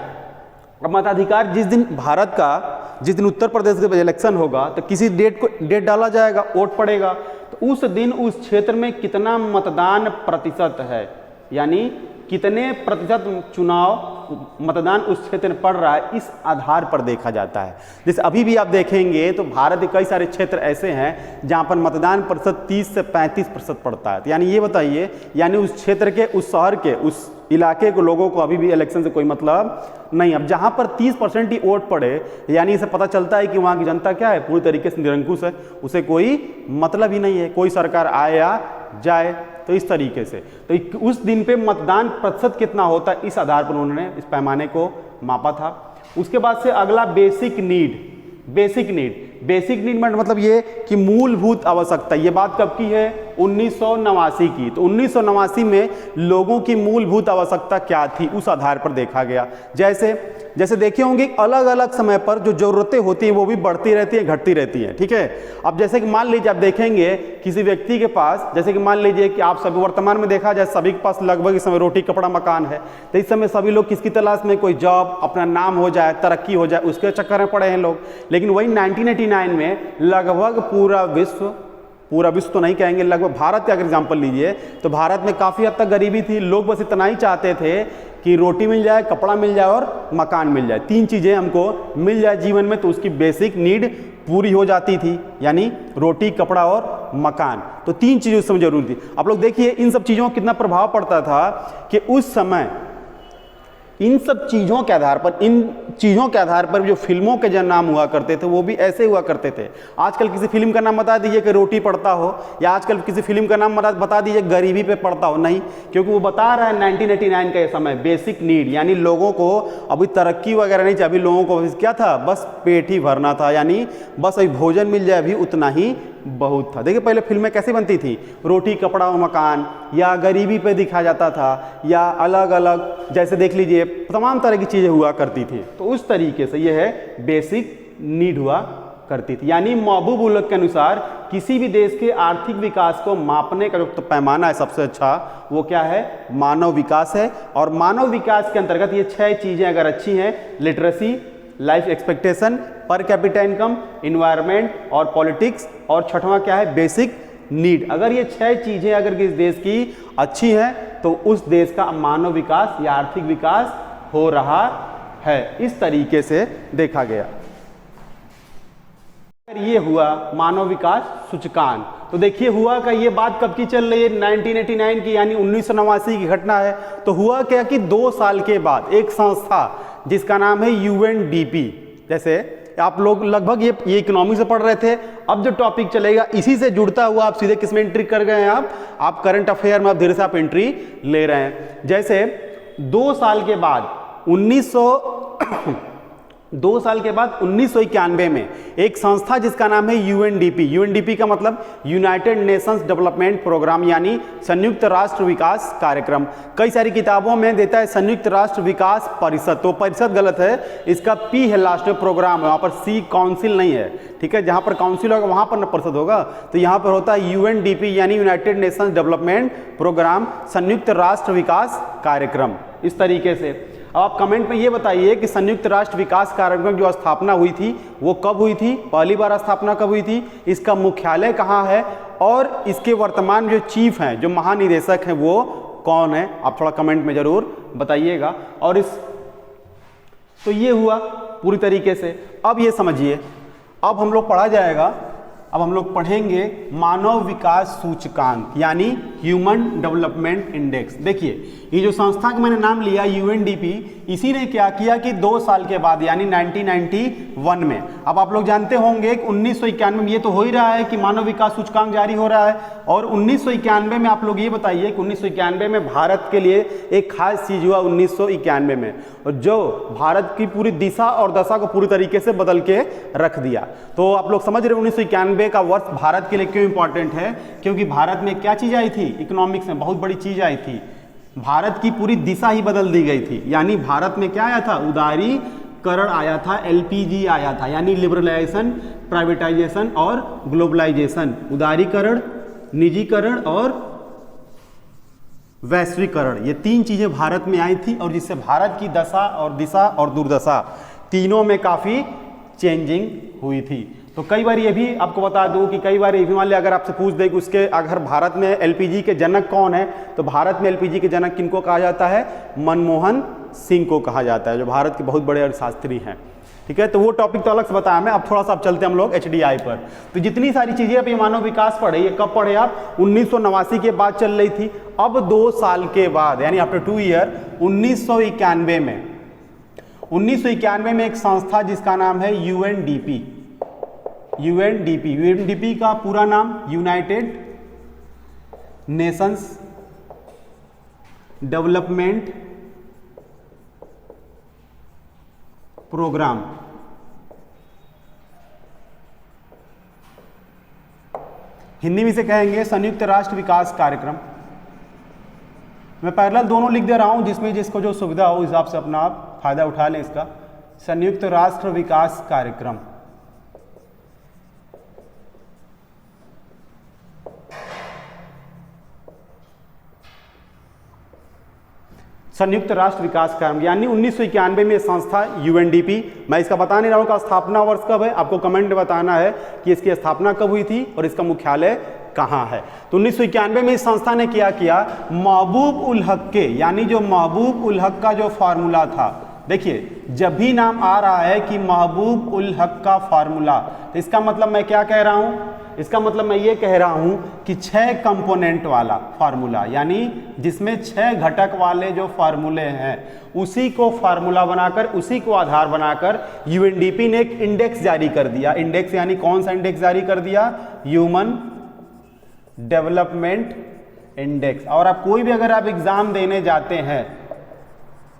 अब मताधिकार जिस दिन भारत का जिस दिन उत्तर प्रदेश के इलेक्शन होगा तो किसी डेट डाला जाएगा, वोट पड़ेगा, तो उस दिन उस क्षेत्र में कितना मतदान प्रतिशत है, यानी कितने प्रतिशत चुनाव मतदान उस क्षेत्र में पड़ रहा है, इस आधार पर देखा जाता है। जैसे अभी भी आप देखेंगे तो भारत के कई सारे क्षेत्र ऐसे हैं जहां पर मतदान प्रतिशत 30 से 35% पड़ता है। तो यानी ये बताइए, यानी उस क्षेत्र के, उस शहर के, उस इलाके के लोगों को अभी भी इलेक्शन से कोई मतलब नहीं। अब जहां पर 30% ही वोट पड़े, यानी इसे पता चलता है कि वहां की जनता क्या है, पूरी तरीके से निरंकुश है, उसे कोई मतलब ही नहीं है, कोई सरकार आए या जाए। तो इस तरीके से तो उस दिन पे मतदान प्रतिशत कितना होता है, इस आधार पर उन्होंने इस पैमाने को मापा था। उसके बाद से अगला बेसिक नीड मतलब ये कि मूलभूत आवश्यकता। ये बात कब की है, 1989 की। तो 1989 में लोगों की मूलभूत आवश्यकता क्या थी, उस आधार पर देखा गया। जैसे देखे होंगे अलग अलग समय पर जो जरूरतें होती हैं वो भी बढ़ती रहती हैं, घटती रहती हैं, ठीक है। अब जैसे कि मान लीजिए आप देखेंगे किसी व्यक्ति के पास, जैसे कि मान लीजिए कि आप सभी वर्तमान में देखा जाए सभी के पास लगभग इस समय रोटी कपड़ा मकान है, तो इस समय सभी लोग किसकी तलाश में, कोई जॉब, अपना नाम हो जाए, तरक्की हो जाए, उसके चक्कर में पड़े हैं लोग। लेकिन वही 1989 में लगभग पूरा विश्व तो नहीं कहेंगे, लगभग भारत का अगर एग्जाम्पल लीजिए तो भारत में काफ़ी हद तक गरीबी थी। लोग बस इतना ही चाहते थे कि रोटी मिल जाए, कपड़ा मिल जाए और मकान मिल जाए, तीन चीज़ें हमको मिल जाए जीवन में, तो उसकी बेसिक नीड पूरी हो जाती थी, यानी रोटी, कपड़ा और मकान। तो तीन चीज़ें उस समय जरूरी थी। आप लोग देखिए इन सब चीज़ों का कितना प्रभाव पड़ता था कि उस समय इन सब चीज़ों के आधार पर जो फिल्मों के जो नाम हुआ करते थे वो भी ऐसे हुआ करते थे। आजकल किसी फिल्म का नाम बता दीजिए कि रोटी पड़ता हो, या आजकल किसी फिल्म का नाम बता दीजिए गरीबी पे पड़ता हो, नहीं, क्योंकि वो बता रहा है 1989 का ये समय बेसिक नीड, यानी लोगों को अभी तरक्की वगैरह नहीं चाहिए, अभी लोगों को क्या था, बस पेट ही भरना था, यानी बस अभी भोजन मिल जाए अभी उतना ही बहुत था। देखिए पहले फिल्में कैसे बनती थी, रोटी, कपड़ा और मकान, या गरीबी पे दिखाया जाता था, या अलग अलग जैसे देख लीजिए तमाम तरह की चीज़ें हुआ करती थी। तो उस तरीके से यह है बेसिक नीड हुआ करती थी। यानी महबूब उल हक के अनुसार किसी भी देश के आर्थिक विकास को मापने का जो तो पैमाना है सबसे अच्छा, वो क्या है, मानव विकास है। और मानव विकास के अंतर्गत ये 6 चीज़ें अगर अच्छी हैं, literacy, life expectation, per capita income, environment और पॉलिटिक्स, और छठवां क्या है, बेसिक नीड। अगर ये 6 चीज़ें अगर किस देश की अच्छी हैं तो उस देश का मानव विकास या आर्थिक विकास हो रहा है। इस तरीके से देखा गया। ये हुआ मानव विकास सूचकांक। तो देखिए हुआ का ये बात कब की चल रही है, 1989 की, यानी 1989 की घटना है। तो हुआ क्या कि 2 साल के बाद एक संस्था जिसका नाम है UNDP, जैसे आप लोग लगभग ये इकोनॉमी से पढ़ रहे थे, अब जो टॉपिक चलेगा इसी से जुड़ता हुआ आप सीधे किस में एंट्री कर गए हैं, आप करंट अफेयर में आप धीरे से आप एंट्री ले रहे हैं। जैसे 2 साल के बाद 1991 में एक संस्था जिसका नाम है UNDP का मतलब यूनाइटेड नेशंस डेवलपमेंट प्रोग्राम, यानी संयुक्त राष्ट्र विकास कार्यक्रम। कई सारी किताबों में देता है संयुक्त राष्ट्र विकास परिषद, तो परिषद गलत है, इसका P है लास्ट में, प्रोग्राम है, वहाँ पर C काउंसिल नहीं है, ठीक है। जहाँ पर काउंसिल होगा वहाँ पर न परिषद होगा, तो यहाँ पर होता है UNDP यानी यूनाइटेड नेशंस डेवलपमेंट प्रोग्राम, संयुक्त राष्ट्र विकास कार्यक्रम। इस तरीके से अब आप कमेंट में ये बताइए कि संयुक्त राष्ट्र विकास कार्यक्रम जो स्थापना हुई थी वो कब हुई थी, पहली बार स्थापना कब हुई थी, इसका मुख्यालय कहाँ है, और इसके वर्तमान जो चीफ हैं, जो महानिदेशक हैं, वो कौन है, आप थोड़ा कमेंट में जरूर बताइएगा। और तो ये हुआ पूरी तरीके से। अब ये समझिए, अब हम लोग पढ़ा जाएगा अब हम लोग पढ़ेंगे मानव विकास सूचकांक यानी ह्यूमन डेवलपमेंट इंडेक्स। देखिए ये जो संस्था का मैंने नाम लिया यूएनडीपी, इसी ने क्या किया कि 2 साल के बाद यानी 1991 में, अब आप लोग जानते होंगे 1991 में ये तो हो ही रहा है कि मानव विकास सूचकांक जारी हो रहा है, और 1991 में आप लोग ये बताइए कि 1991 में भारत के लिए एक खास चीज हुआ 1991 में, और जो भारत की पूरी दिशा और दशा को पूरी तरीके से बदल के रख दिया। तो आप लोग समझ रहे हो 1991 का वर्ष भारत के लिए क्यों इंपॉर्टेंट है, क्योंकि भारत में क्या चीज आई थी, इकोनॉमिक्स में बहुत बड़ी चीज आई थी, भारत की पूरी दिशा ही बदल दी गई थी। यानी भारत में क्या आया था, उदारीकरण आया था, एलपीजी आया था, यानी लिबरलाइजेशन, प्राइवेटाइजेशन और ग्लोबलाइजेशन, उदारीकरण, निजीकरण और वैश्वीकरण, ये 3 चीजें भारत में आई थी, और जिससे भारत की दशा और दिशा और दुर्दशा तीनों में काफी चेंजिंग हुई थी। तो कई बार ये भी आपको बता दूं कि कई बार ये भी मान लिया अगर आपसे पूछ दे कि उसके अगर भारत में एलपीजी के जनक कौन है, तो भारत में एलपीजी के जनक किनको कहा जाता है, मनमोहन सिंह को कहा जाता है, जो भारत के बहुत बड़े अर्थशास्त्री हैं। ठीक है, तो वो टॉपिक तो अलग से बताया मैं, अब थोड़ा सा अब चलते हैं हम लोग एचडीआई पर। तो जितनी सारी चीजें अब ये मानव विकास पढ़े, ये कब पढ़े आप, 1989 के बाद चल रही थी, अब 2 साल के बाद यानी आफ्टर 2 ईयर 1991 में एक संस्था जिसका नाम है यूएनडीपी। यूएनडीपी का पूरा नाम united nations development programme, Hindi में से कहेंगे संयुक्त राष्ट्र विकास कार्यक्रम। मैं पैरेलल दोनों लिख दे रहा हूं, जिसमें जिसको जो सुविधा हो उस हिसाब से अपना आप फायदा उठा लें इसका। संयुक्त राष्ट्र विकास कार्यक्रम, संयुक्त राष्ट्र विकास कार्यक्रम यानी 1991 में संस्था यूएनडीपी, मैं इसका बता नहीं रहा हूं का स्थापना वर्ष कब है, आपको कमेंट में बताना है कि इसकी स्थापना कब हुई थी और इसका मुख्यालय कहां है। तो 1991 में इस संस्था ने क्या किया, महबूब उल हक के, यानी जो महबूब उल हक का जो फार्मूला था, देखिए जब भी नाम आ रहा है कि महबूब उल हक का फार्मूला, तो इसका मतलब मैं क्या कह रहा हूं, इसका मतलब मैं ये कह रहा हूं कि 6 कंपोनेंट वाला फार्मूला, यानी जिसमें 6 घटक वाले जो फार्मूले हैं, उसी को फार्मूला बनाकर, उसी को आधार बनाकर यूएनडीपी ने एक इंडेक्स जारी कर दिया। इंडेक्स यानी कौन सा इंडेक्स जारी कर दिया, ह्यूमन डेवलपमेंट इंडेक्स। और आप कोई भी अगर आप एग्जाम देने जाते हैं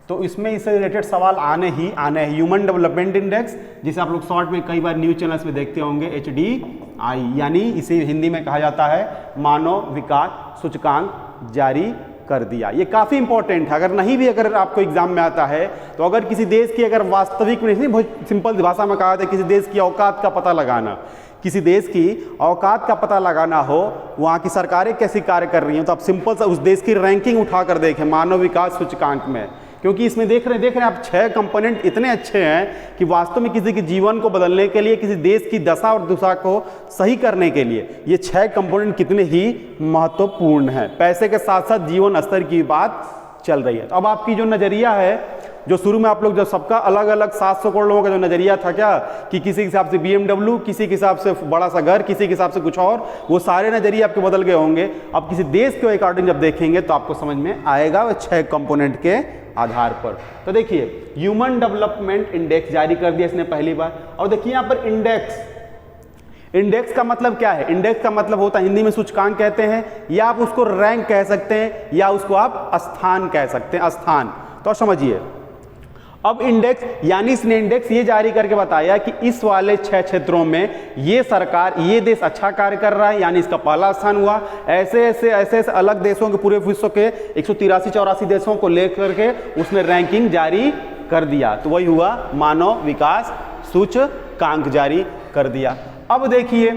तो इसमें इससे रिलेटेड सवाल आने हैं। ह्यूमन डेवलपमेंट इंडेक्स, जिसे आप लोग शॉर्ट में कई बार न्यूज चैनल्स में देखते होंगे, एचडीआई, यानी इसे हिंदी में कहा जाता है मानव विकास सूचकांक जारी कर दिया। ये काफ़ी इंपॉर्टेंट है, अगर नहीं भी अगर आपको एग्जाम में आता है तो अगर किसी देश की अगर वास्तविक नहीं, बहुत सिंपल भाषा में कहा था, किसी देश की औकात का पता लगाना, किसी देश की औकात का पता लगाना हो, वहाँ की सरकारें कैसी कार्य कर रही हैं, तो आप सिंपल सा उस देश की रैंकिंग उठाकर देखें मानव विकास सूचकांक में, क्योंकि इसमें देख रहे हैं आप 6 कंपोनेंट इतने अच्छे हैं कि वास्तव में किसी के जीवन को बदलने के लिए, किसी देश की दशा और दिशा को सही करने के लिए ये 6 कंपोनेंट कितने ही महत्वपूर्ण हैं। पैसे के साथ साथ जीवन स्तर की बात चल रही है। तो अब आपकी जो नज़रिया है, जो शुरू में आप लोग जो सबका अलग अलग 700 करोड़ लोगों का जो नजरिया था क्या, कि किसी के हिसाब से BMW, किसी के हिसाब से बड़ा सा घर, किसी के हिसाब से कुछ और, वो सारे नजरिए आपके बदल गए होंगे। अब किसी देश के अकॉर्डिंग जब देखेंगे तो आपको समझ में आएगा वो 6 कंपोनेंट के आधार पर। तो देखिए ह्यूमन डेवलपमेंट इंडेक्स जारी कर दिया इसने पहली बार। और देखिए यहाँ पर इंडेक्स का मतलब क्या है, इंडेक्स का मतलब होता है हिंदी में सूचकांक कहते हैं, या आप उसको रैंक कह सकते हैं, या उसको आप स्थान कह सकते हैं, स्थान। तो समझिए अब इंडेक्स, यानी इसने इंडेक्स ये जारी करके बताया कि इस वाले 6 क्षेत्रों में ये सरकार, ये देश अच्छा कार्य कर रहा है, यानी इसका पहला स्थान हुआ। ऐसे ऐसे अलग देशों के, पूरे विश्व के 183-84 देशों को लेकर के उसने रैंकिंग जारी कर दिया। तो वही हुआ मानव विकास सूचकांक जारी कर दिया। अब देखिए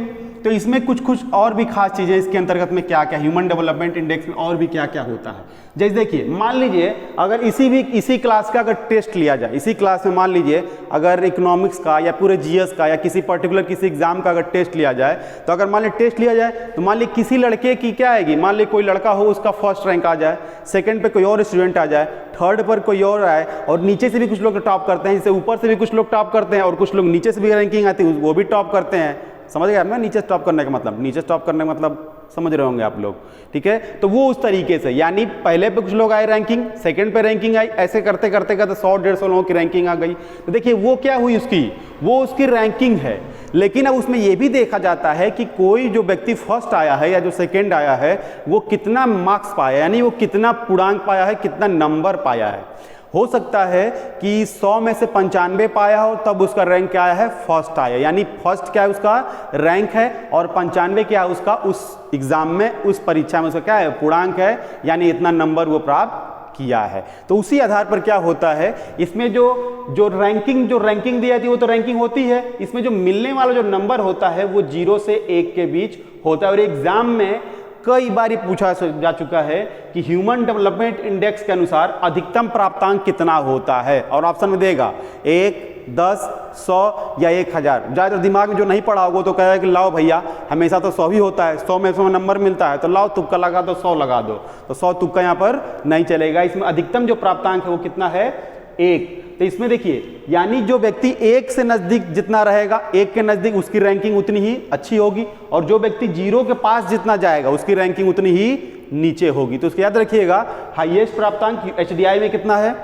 तो इसमें कुछ और भी खास चीज़ें इसके अंतर्गत में क्या क्या, ह्यूमन डेवलपमेंट इंडेक्स में और भी क्या क्या होता है। जैसे देखिए मान लीजिए अगर इसी क्लास का अगर टेस्ट लिया जाए, इसी क्लास में मान लीजिए अगर इकोनॉमिक्स का या पूरे जीएस का या किसी पर्टिकुलर किसी एग्जाम का अगर टेस्ट लिया जाए, तो अगर मान लीजिए टेस्ट लिया जाए तो मान लीजिए किसी लड़के की क्या आएगी, मान लीजिए कोई लड़का हो उसका फर्स्ट रैंक आ जाए, सेकंड पे कोई और स्टूडेंट आ जाए, थर्ड पर कोई और आए, और नीचे से भी कुछ लोग टॉप करते हैं, जैसे ऊपर से भी कुछ लोग टॉप करते हैं और कुछ लोग नीचे से भी रैंकिंग आती है वो भी टॉप करते हैं। समझ गए आपने नीचे स्टॉप करने का मतलब, नीचे स्टॉप करने का मतलब समझ रहे होंगे आप लोग, ठीक है। तो वो उस तरीके से, यानी पहले पे कुछ लोग आए रैंकिंग, सेकंड पे रैंकिंग आई, ऐसे करते करते करते 100-150 लोगों की रैंकिंग आ गई। तो देखिए वो क्या हुई उसकी, वो उसकी रैंकिंग है। लेकिन अब उसमें ये भी देखा जाता है कि कोई जो व्यक्ति फर्स्ट आया है या जो सेकंड आया है वो कितना मार्क्स पाया, यानी वो कितना पूर्णांक पाया है, कितना नंबर पाया है। हो सकता है कि 100 में से 95 पाया हो तब उसका रैंक क्या आया है, फर्स्ट आया, यानी फर्स्ट क्या है उसका रैंक है, और 95 क्या है उसका उस एग्जाम में, उस परीक्षा में उसका क्या है, पूर्णांक है, यानी इतना नंबर वो प्राप्त किया है। तो उसी आधार पर क्या होता है, इसमें जो रैंकिंग दी जाती है वो तो रैंकिंग होती है, इसमें जो मिलने वाला जो नंबर होता है वो 0 से 1 के बीच होता है। और एग्जाम में कई बार पूछा जा चुका है कि ह्यूमन डेवलपमेंट इंडेक्स के अनुसार अधिकतम प्राप्तांक कितना होता है, और ऑप्शन में देगा 1, 10, 100 या 1000। ज़्यादा दिमाग में जो नहीं पढ़ा होगा तो कहेगा कि लाओ भैया हमेशा तो 100 ही होता है, 100 में 100 नंबर मिलता है, तो लाओ तुक्का लगा दो, 100 लगा दो। तो 100 तुक्का यहाँ पर नहीं चलेगा, इसमें अधिकतम जो प्राप्तांक है वो कितना है, 1। तो इसमें देखिए, यानी जो व्यक्ति 1 से नजदीक जितना रहेगा, 1 के नजदीक, उसकी रैंकिंग उतनी ही अच्छी होगी, और जो व्यक्ति 0 के पास जितना जाएगा उसकी रैंकिंग उतनी ही नीचे होगी। तो उसको याद रखिएगा, हाईएस्ट प्राप्तांक एचडीआई में कितना है,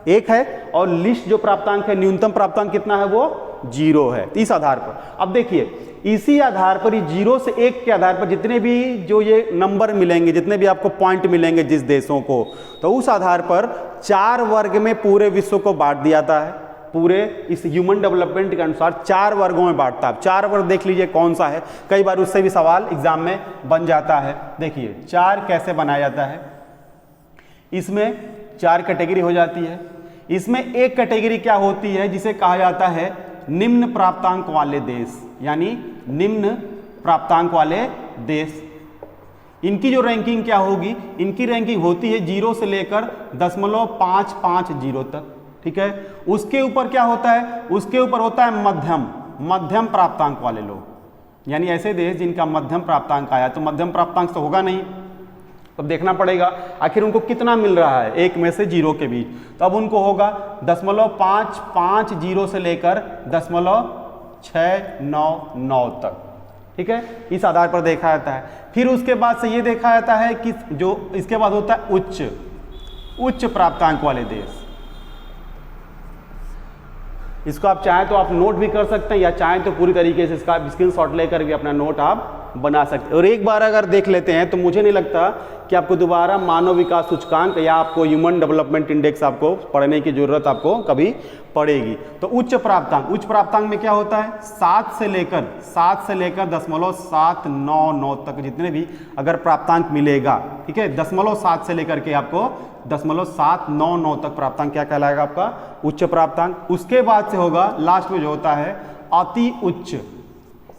1 है, और लिस्ट जो प्राप्तांक है, न्यूनतम प्राप्तांक कितना है, वो 0 है। इस आधार पर अब देखिए, इसी आधार पर 0 से 1 के आधार पर जितने भी जो ये नंबर मिलेंगे, जितने भी आपको पॉइंट मिलेंगे जिस देशों को, तो उस आधार पर 4 वर्ग में पूरे विश्व को बांट दिया जाता है। पूरे इस ह्यूमन डेवलपमेंट के अनुसार 4 वर्गों में बांटता है। 4 वर्ग देख लीजिए कौन सा है, कई बार उससे भी सवाल एग्जाम में बन जाता है। देखिए 4 कैसे बनाया जाता है, इसमें 4 कैटेगरी हो जाती है। इसमें एक कैटेगरी क्या होती है जिसे कहा जाता है निम्न प्राप्तांक वाले देश, यानी निम्न प्राप्तांक वाले देश। इनकी जो रैंकिंग क्या होगी, इनकी रैंकिंग होती है 0 से लेकर 0.550 तक, ठीक है। उसके ऊपर क्या होता है, उसके ऊपर होता है मध्यम प्राप्तांक वाले लोग, यानी ऐसे देश जिनका मध्यम प्राप्तांक आया। तो मध्यम प्राप्तांक तो होगा नहीं, तो अब देखना पड़ेगा आखिर उनको कितना मिल रहा है 1 में से 0 के बीच। तो अब उनको होगा 0.550 से लेकर 0.699 तक, ठीक है। इस आधार पर देखा जाता है। फिर उसके बाद से ये देखा जाता है कि जो इसके बाद होता है उच्च प्राप्तांक वाले देश। इसको आप चाहें तो आप नोट भी कर सकते हैं, या चाहें तो पूरी तरीके से इसका स्क्रीनशॉट लेकर भी अपना नोट आप बना सकते हैं। और एक बार अगर देख लेते हैं तो मुझे नहीं लगता कि आपको दोबारा मानव विकास सूचकांक या आपको ह्यूमन डेवलपमेंट इंडेक्स आपको पढ़ने की जरूरत आपको कभी पड़ेगी। तो उच्च प्राप्तांक में क्या होता है, 7 से लेकर 0.799 तक जितने भी अगर प्राप्तांक मिलेगा, ठीक है, 0.7 से लेकर के आपको 0.799 तक प्राप्तांक क्या कहलाएगा, आपका उच्च प्राप्तांक। उसके बाद से होगा लास्ट में जो होता है अति उच्च,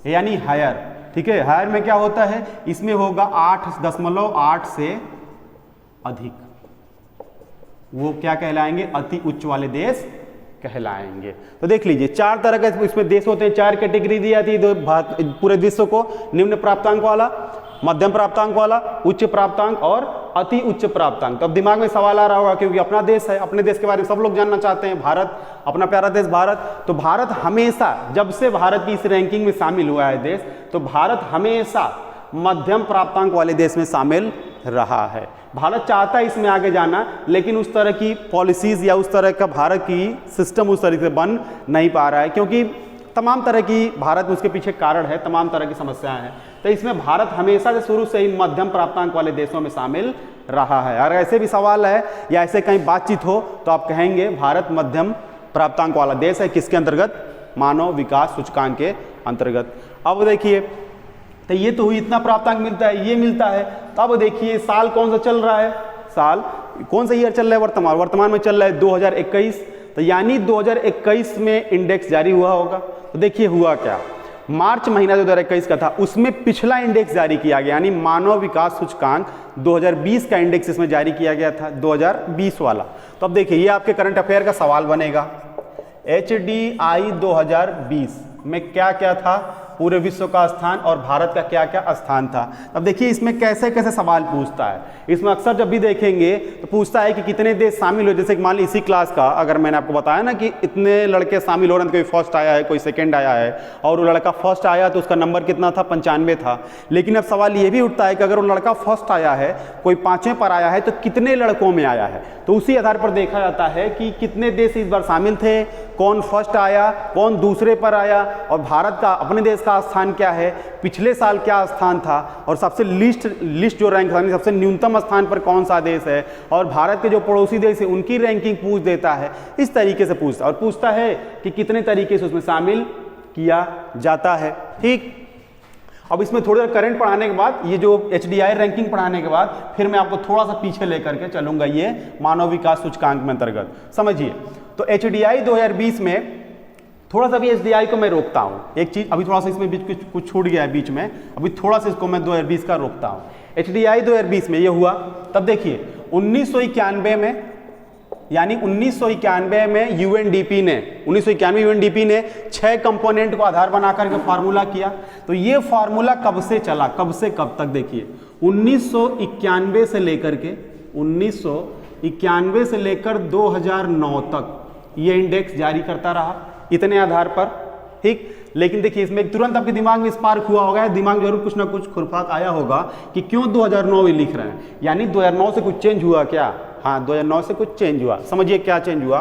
यानी हायर, ठीक है। हायर में क्या होता है, इसमें होगा 8.8 से अधिक, वो क्या कहलाएंगे, अति उच्च वाले देश कहलाएंगे। तो देख लीजिए 4 तरह के इसमें देश होते हैं, 4 कैटेगरी दी जाती है पूरे विश्व को, निम्न प्राप्तांक वाला, मध्यम प्राप्तांक वाला, उच्च प्राप्तांक और अति उच्च प्राप्तांक। तो अब दिमाग में सवाल आ रहा होगा क्योंकि अपना देश है, अपने देश के बारे में सब लोग जानना चाहते हैं, भारत, अपना प्यारा देश भारत। तो भारत हमेशा, जब से भारत की इस रैंकिंग में शामिल हुआ है देश, तो भारत हमेशा मध्यम प्राप्तांक वाले देश में शामिल रहा है। भारत चाहता है इसमें आगे जाना, लेकिन उस तरह की पॉलिसीज या उस तरह का भारत की सिस्टम उस तरीके से बन नहीं पा रहा है, क्योंकि तमाम तरह की भारत में उसके पीछे कारण है, तमाम तरह की समस्याएं हैं। तो इसमें भारत हमेशा से शुरू से ही मध्यम प्राप्तांक वाले देशों में शामिल रहा है। अगर ऐसे भी सवाल है या ऐसे कहीं बातचीत हो तो आप कहेंगे भारत मध्यम प्राप्तांक वाला देश है, किसके अंतर्गत, मानव विकास सूचकांक के अंतर्गत। अब देखिए, तो ये तो हुई, इतना प्राप्तांक मिलता है, ये मिलता है। तो अब देखिए साल कौन सा चल रहा है, साल कौन सा ईयर चल रहा है, वर्तमान में चल रहा है 2021। तो यानी 2021 में इंडेक्स जारी हुआ होगा। तो देखिए हुआ क्या, मार्च महीना 2021 का था, उसमें पिछला इंडेक्स जारी किया गया, यानी मानव विकास सूचकांक 2020 का इंडेक्स इसमें जारी किया गया था, 2020 वाला। तो अब देखिए ये आपके करंट अफेयर का सवाल बनेगा, HDI 2020 में क्या क्या था, पूरे विश्व का स्थान और भारत का क्या क्या स्थान था। अब देखिए इसमें कैसे कैसे सवाल पूछता है। इसमें अक्सर जब भी देखेंगे तो पूछता है कि कितने देश शामिल हो, जैसे कि मान ली इसी क्लास का अगर मैंने आपको बताया ना कि इतने लड़के शामिल हो रहे हैं, कोई फर्स्ट आया है कोई सेकंड आया है, और वो लड़का फर्स्ट आया तो उसका नंबर कितना था, 95 था। लेकिन अब सवाल ये भी उठता है कि अगर वो लड़का फर्स्ट आया है, कोई 5वें पर आया है, तो कितने लड़कों में आया है। तो उसी आधार पर देखा जाता है कि कितने देश इस बार शामिल थे, कौन फर्स्ट आया, कौन दूसरे पर आया, और भारत का अपने देश का स्थान क्या है, पिछले साल क्या स्थान था, और सबसे लिस्ट जो रैंक था सबसे न्यूनतम स्थान पर कौन सा देश है, और भारत के जो पड़ोसी देश है उनकी रैंकिंग पूछ देता है। इस तरीके से पूछता है, और पूछता है कि कितने तरीके से उसमें शामिल किया जाता है। ठीक, अब इसमें थोड़ी देर करंट पढ़ाने के बाद, ये जो HDI रैंकिंग पढ़ाने के बाद, फिर मैं आपको थोड़ा सा पीछे लेकर के चलूंगा ये मानव विकास सूचकांक में अंतर्गत। समझिए, तो HDI 2020 में थोड़ा सा भी HDI को मैं रोकता हूँ, एक चीज अभी थोड़ा सा इसमें बीच कुछ छूट गया है बीच में, अभी थोड़ा सा इसको मैं 2020 का रोकता हूँ। HDI 2020 में ये हुआ, तब देखिए 1991 में, यानी 1991 में UNDP ने 6 कंपोनेंट को आधार बनाकर के फार्मूला किया। तो ये फार्मूला कब से चला, कब से कब तक, देखिए 1991 से लेकर 2009 तक ये इंडेक्स जारी करता रहा इतने आधार पर। ठीक, लेकिन देखिए इसमें तुरंत आपके दिमाग में स्पार्क हुआ होगा, दिमाग जरूर कुछ ना कुछ खुरफात आया होगा कि क्यों 2009 लिख रहे हैं, यानी 2009 से कुछ चेंज हुआ क्या। हाँ, 2009 से कुछ चेंज हुआ। समझिए क्या चेंज हुआ।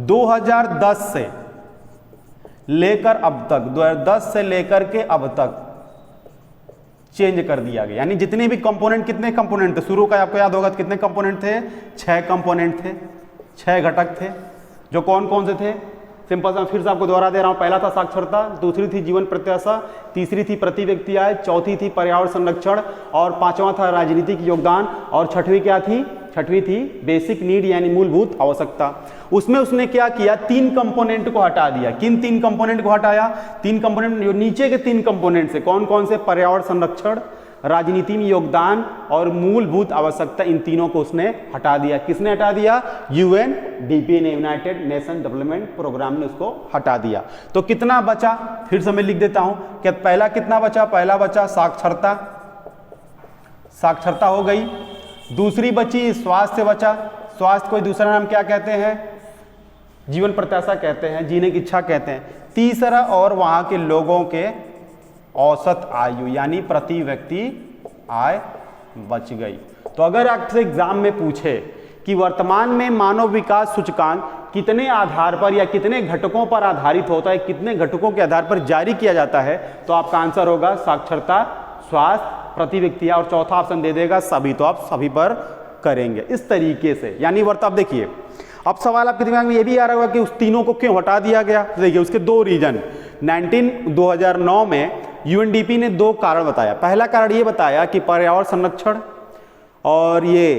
2010 से लेकर अब तक, 2010 से लेकर के अब तक चेंज कर दिया गया, यानी जितने भी कंपोनेंट, कितने कंपोनेंट थे शुरू का आपको याद होगा, कितने कंपोनेंट थे, 6 कंपोनेंट थे, 6 घटक थे, जो कौन कौन से थे। सिंपल सा फिर से आपको दोहरा दे रहा हूं, पहला था साक्षरता, दूसरी थी जीवन प्रत्याशा, तीसरी थी प्रति व्यक्ति आय, चौथी थी पर्यावरण संरक्षण, और 5वां था राजनीतिक योगदान, और छठवीं क्या थी, छठवीं थी बेसिक नीड यानी मूलभूत आवश्यकता। उसमें उसने क्या किया, 3 कंपोनेंट को हटा दिया। किन 3 कंपोनेंट को हटाया, 3 कंपोनेंट जो नीचे के 3 कंपोनेंट से, कौन कौन से, पर्यावरण संरक्षण, राजनीति में योगदान और मूलभूत आवश्यकता, इन तीनों को उसने हटा दिया। किसने हटा दिया, UNDP ने, यूनाइटेड नेशन डेवलपमेंट प्रोग्राम ने उसको हटा दिया। तो कितना बचा, फिर से मैं लिख देता हूं कि पहला कितना बचा, पहला बचा साक्षरता, साक्षरता हो गई। दूसरी बची स्वास्थ्य बचा, स्वास्थ्य को दूसरा नाम क्या कहते हैं, जीवन प्रत्याशा कहते हैं, जीने की इच्छा कहते हैं। तीसरा, और वहां के लोगों के औसत आयु यानी प्रति व्यक्ति आय बच गई। तो अगर आपसे एग्जाम में पूछे कि वर्तमान में मानव विकास सूचकांक कितने आधार पर या कितने घटकों पर आधारित होता है, कितने घटकों के आधार पर जारी किया जाता है, तो आपका आंसर होगा साक्षरता, स्वास्थ्य, प्रति व्यक्ति, और चौथा ऑप्शन दे देगा सभी। तो आप सभी पर करेंगे इस तरीके से, यानी अब देखिए, अब सवाल आपके दिमाग में ये भी आ रहा होगा कि उस तीनों को क्यों हटा दिया गया। तो देखिए उसके 2 रीजन। 2009 में UNDP ने 2 कारण बताया। पहला कारण ये बताया कि पर्यावरण संरक्षण और ये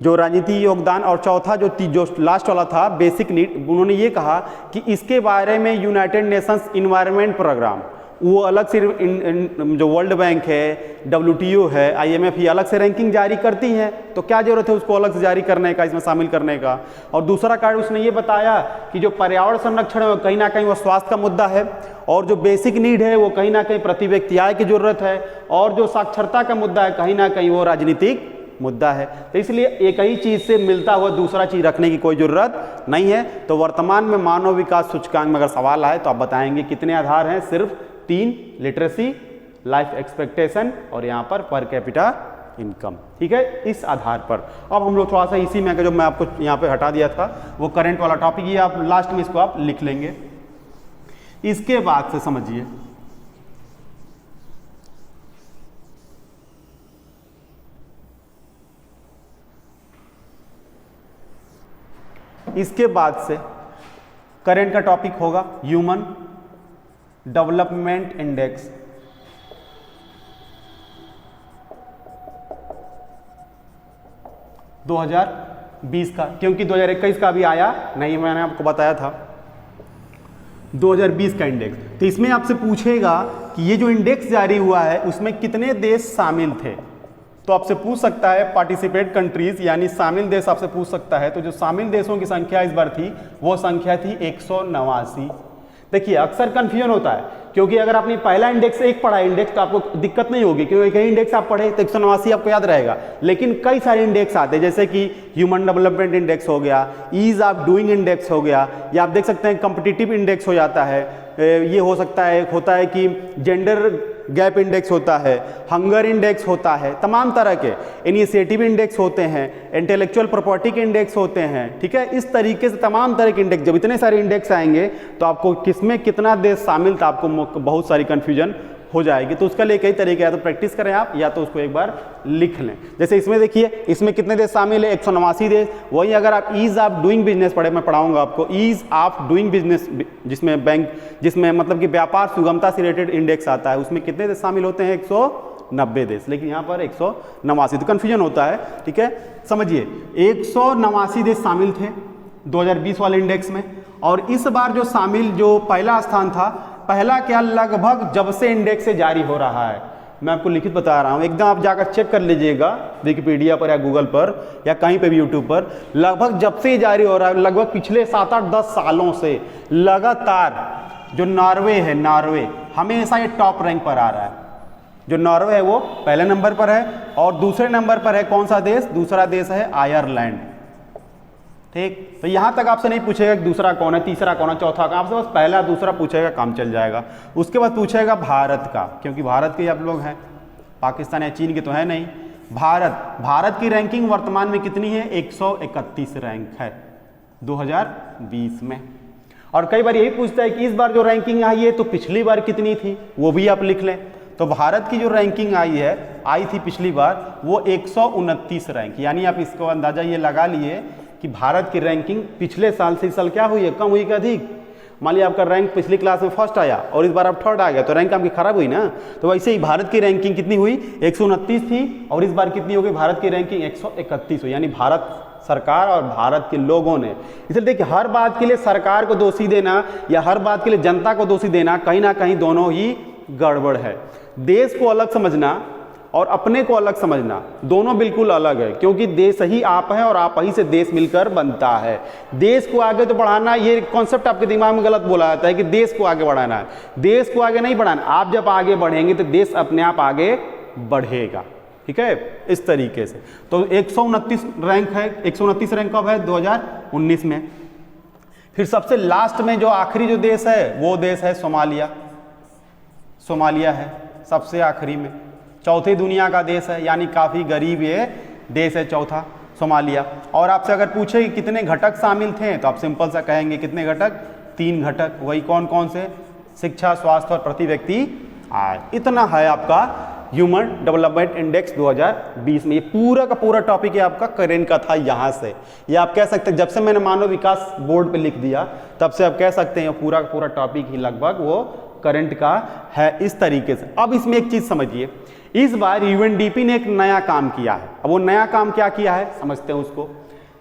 जो राजनीति योगदान, और चौथा जो लास्ट वाला था बेसिक नीड, उन्होंने ये कहा कि इसके बारे में यूनाइटेड नेशंस इन्वायरमेंट प्रोग्राम, वो अलग से जो वर्ल्ड बैंक है, WTO है, IMF, ये अलग से रैंकिंग जारी करती हैं, तो क्या जरूरत है उसको अलग से जारी करने का, इसमें शामिल करने का। और दूसरा कारण उसने ये बताया कि जो पर्यावरण संरक्षण है कहीं ना कहीं वो स्वास्थ्य का मुद्दा है, और जो बेसिक नीड है वो कहीं ना कहीं प्रति व्यक्ति आय की जरूरत है, और जो साक्षरता का मुद्दा है कहीं ना कहीं वो राजनीतिक मुद्दा है। तो इसलिए एक ही चीज से मिलता हुआ दूसरा चीज रखने की कोई जरूरत नहीं है। तो वर्तमान में मानव विकास सूचकांक में अगर सवाल आए तो आप बताएंगे कितने आधार हैं, सिर्फ 3, लिटरेसी, लाइफ एक्सपेक्टेशन, और यहाँ पर कैपिटा इनकम। ठीक है, इस आधार पर अब हम लोग थोड़ा सा इसी में जो मैं आपको यहाँ पे हटा दिया था वो करंट वाला टॉपिक, ये आप लास्ट में इसको आप लिख लेंगे। इसके बाद से समझिए, इसके बाद से करंट का टॉपिक होगा ह्यूमन डेवलपमेंट इंडेक्स। दो 2020 का, क्योंकि 2021 का भी आया नहीं, मैंने आपको बताया था 2020 का इंडेक्स। तो इसमें आपसे पूछेगा कि ये जो इंडेक्स जारी हुआ है उसमें कितने देश शामिल थे। तो आपसे पूछ सकता है पार्टिसिपेट कंट्रीज, यानी शामिल देश आपसे पूछ सकता है। तो जो शामिल देशों की संख्या इस बार थी वो संख्या थी 189। देखिए अक्सर कंफ्यूजन होता है, क्योंकि अगर आपने पहला इंडेक्स एक पढ़ा इंडेक्स तो आपको दिक्कत नहीं होगी, क्योंकि कई इंडेक्स आप पढ़े तो 189 आपको याद रहेगा। लेकिन कई सारे इंडेक्स आते हैं, जैसे कि ह्यूमन डेवलपमेंट इंडेक्स हो गया, ईज ऑफ डूइंग इंडेक्स हो गया, या आप देख सकते हैं कॉम्पिटिटिव इंडेक्स हो जाता है, ये हो सकता है, होता है कि जेंडर गैप इंडेक्स होता है, हंगर इंडेक्स होता है, तमाम तरह के इनिशिएटिव इंडेक्स होते हैं, इंटेलेक्चुअल प्रॉपर्टी के इंडेक्स होते हैं, ठीक है। इस तरीके से तमाम तरह के इंडेक्स, जब इतने सारे इंडेक्स आएंगे तो आपको किसमें कितना देश शामिल था आपको बहुत सारी कन्फ्यूजन हो जाएगी। तो उसका लिए कई तरीके, या तो प्रैक्टिस करें आप या तो उसको एक बार लिख लें। जैसे इसमें देखिए, इसमें कितने देश शामिल है, 189 देश। वही अगर आप ईज ऑफ डूइंग बिजनेस पढ़े, मैं पढ़ाऊंगा आपको ईज ऑफ डूइंग बिजनेस, जिसमें मतलब कि व्यापार सुगमता से रिलेटेड इंडेक्स आता है, उसमें कितने देश शामिल होते हैं, 190 देश, लेकिन यहाँ पर 189, तो कन्फ्यूजन होता है, ठीक है। समझिए 189 देश शामिल थे 2020 वाले इंडेक्स में, और इस बार जो शामिल जो पहला स्थान था, पहला क्या, लगभग जब से इंडेक्स से जारी हो रहा है, मैं आपको लिखित बता रहा हूं, एकदम आप जाकर चेक कर लीजिएगा विकिपीडिया पर या गूगल पर या कहीं पे भी यूट्यूब पर, लगभग जब से जारी हो रहा है, लगभग पिछले 7-8-10 सालों से लगातार जो नॉर्वे है, नॉर्वे हमेशा ये टॉप रैंक पर आ रहा है। जो नॉर्वे है वो पहले नंबर पर है, और दूसरे नंबर पर है कौन सा देश, दूसरा देश है आयरलैंड, ठीक। तो यहां तक आपसे नहीं पूछेगा कि दूसरा कौन है, तीसरा कौन है, चौथा कौन, आपसे बस पहला दूसरा पूछेगा, काम चल जाएगा। उसके बाद पूछेगा भारत का, क्योंकि भारत के आप लोग हैं, पाकिस्तान या चीन के तो है नहीं। भारत की रैंकिंग वर्तमान में कितनी है, 131 रैंक है 2020 में। और कई बार यही पूछता है कि इस बार जो रैंकिंग आई है तो पिछली बार कितनी थी, वो भी आप लिख लें। तो भारत की जो रैंकिंग आई थी पिछली बार, वो 129 रैंक, यानी आप इसको अंदाजा ये लगा लिए कि भारत की रैंकिंग पिछले साल से इस साल क्या हुई है, कम हुई कि अधिक। मान लिया आपका रैंक पिछली क्लास में फर्स्ट आया और इस बार आप थर्ड आ गया, तो रैंक आपकी खराब हुई ना। तो वैसे ही भारत की रैंकिंग कितनी हुई, 129 थी, और इस बार कितनी हो गई, भारत की रैंकिंग 131 हुई, यानी भारत सरकार और भारत के लोगों ने। इसलिए देखिए, हर बात के लिए सरकार को दोषी देना या हर बात के लिए जनता को दोषी देना, कहीं ना कहीं दोनों ही गड़बड़ है। देश को अलग समझना और अपने को अलग समझना, दोनों बिल्कुल अलग है, क्योंकि देश ही आप है और आप ही से देश मिलकर बनता है। देश को आगे तो बढ़ाना, ये कॉन्सेप्ट आपके दिमाग में गलत बोला जाता है कि देश को आगे बढ़ाना है। देश को आगे नहीं बढ़ाना, आप जब आगे बढ़ेंगे तो देश अपने आप आगे बढ़ेगा, ठीक है, इस तरीके से। तो 129 रैंक है, 129 रैंक कब है, 2019 में। फिर सबसे लास्ट में जो आखिरी जो देश है वो देश है सोमालिया। सोमालिया है सबसे आखिरी में, चौथे दुनिया का देश है, यानी काफ़ी गरीब ये देश है, चौथा सोमालिया। और आपसे अगर पूछे कि कितने घटक शामिल थे, तो आप सिंपल सा कहेंगे कितने घटक, 3 घटक। वही कौन कौन से, शिक्षा, स्वास्थ्य और प्रति व्यक्ति आय। इतना है आपका ह्यूमन डेवलपमेंट इंडेक्स 2020 में। ये पूरा का पूरा टॉपिक है आपका करेंट का था यहाँ से। ये आप कह सकते हैं, जब से मैंने मानव विकास बोर्ड पे लिख दिया तब से आप कह सकते हैं पूरा का पूरा टॉपिक ही लगभग वो करंट का है, इस तरीके से। अब इसमें एक चीज़ समझिए, इस बार यूएनडीपी ने एक नया काम किया है। अब वो नया काम क्या किया है, समझते हैं उसको।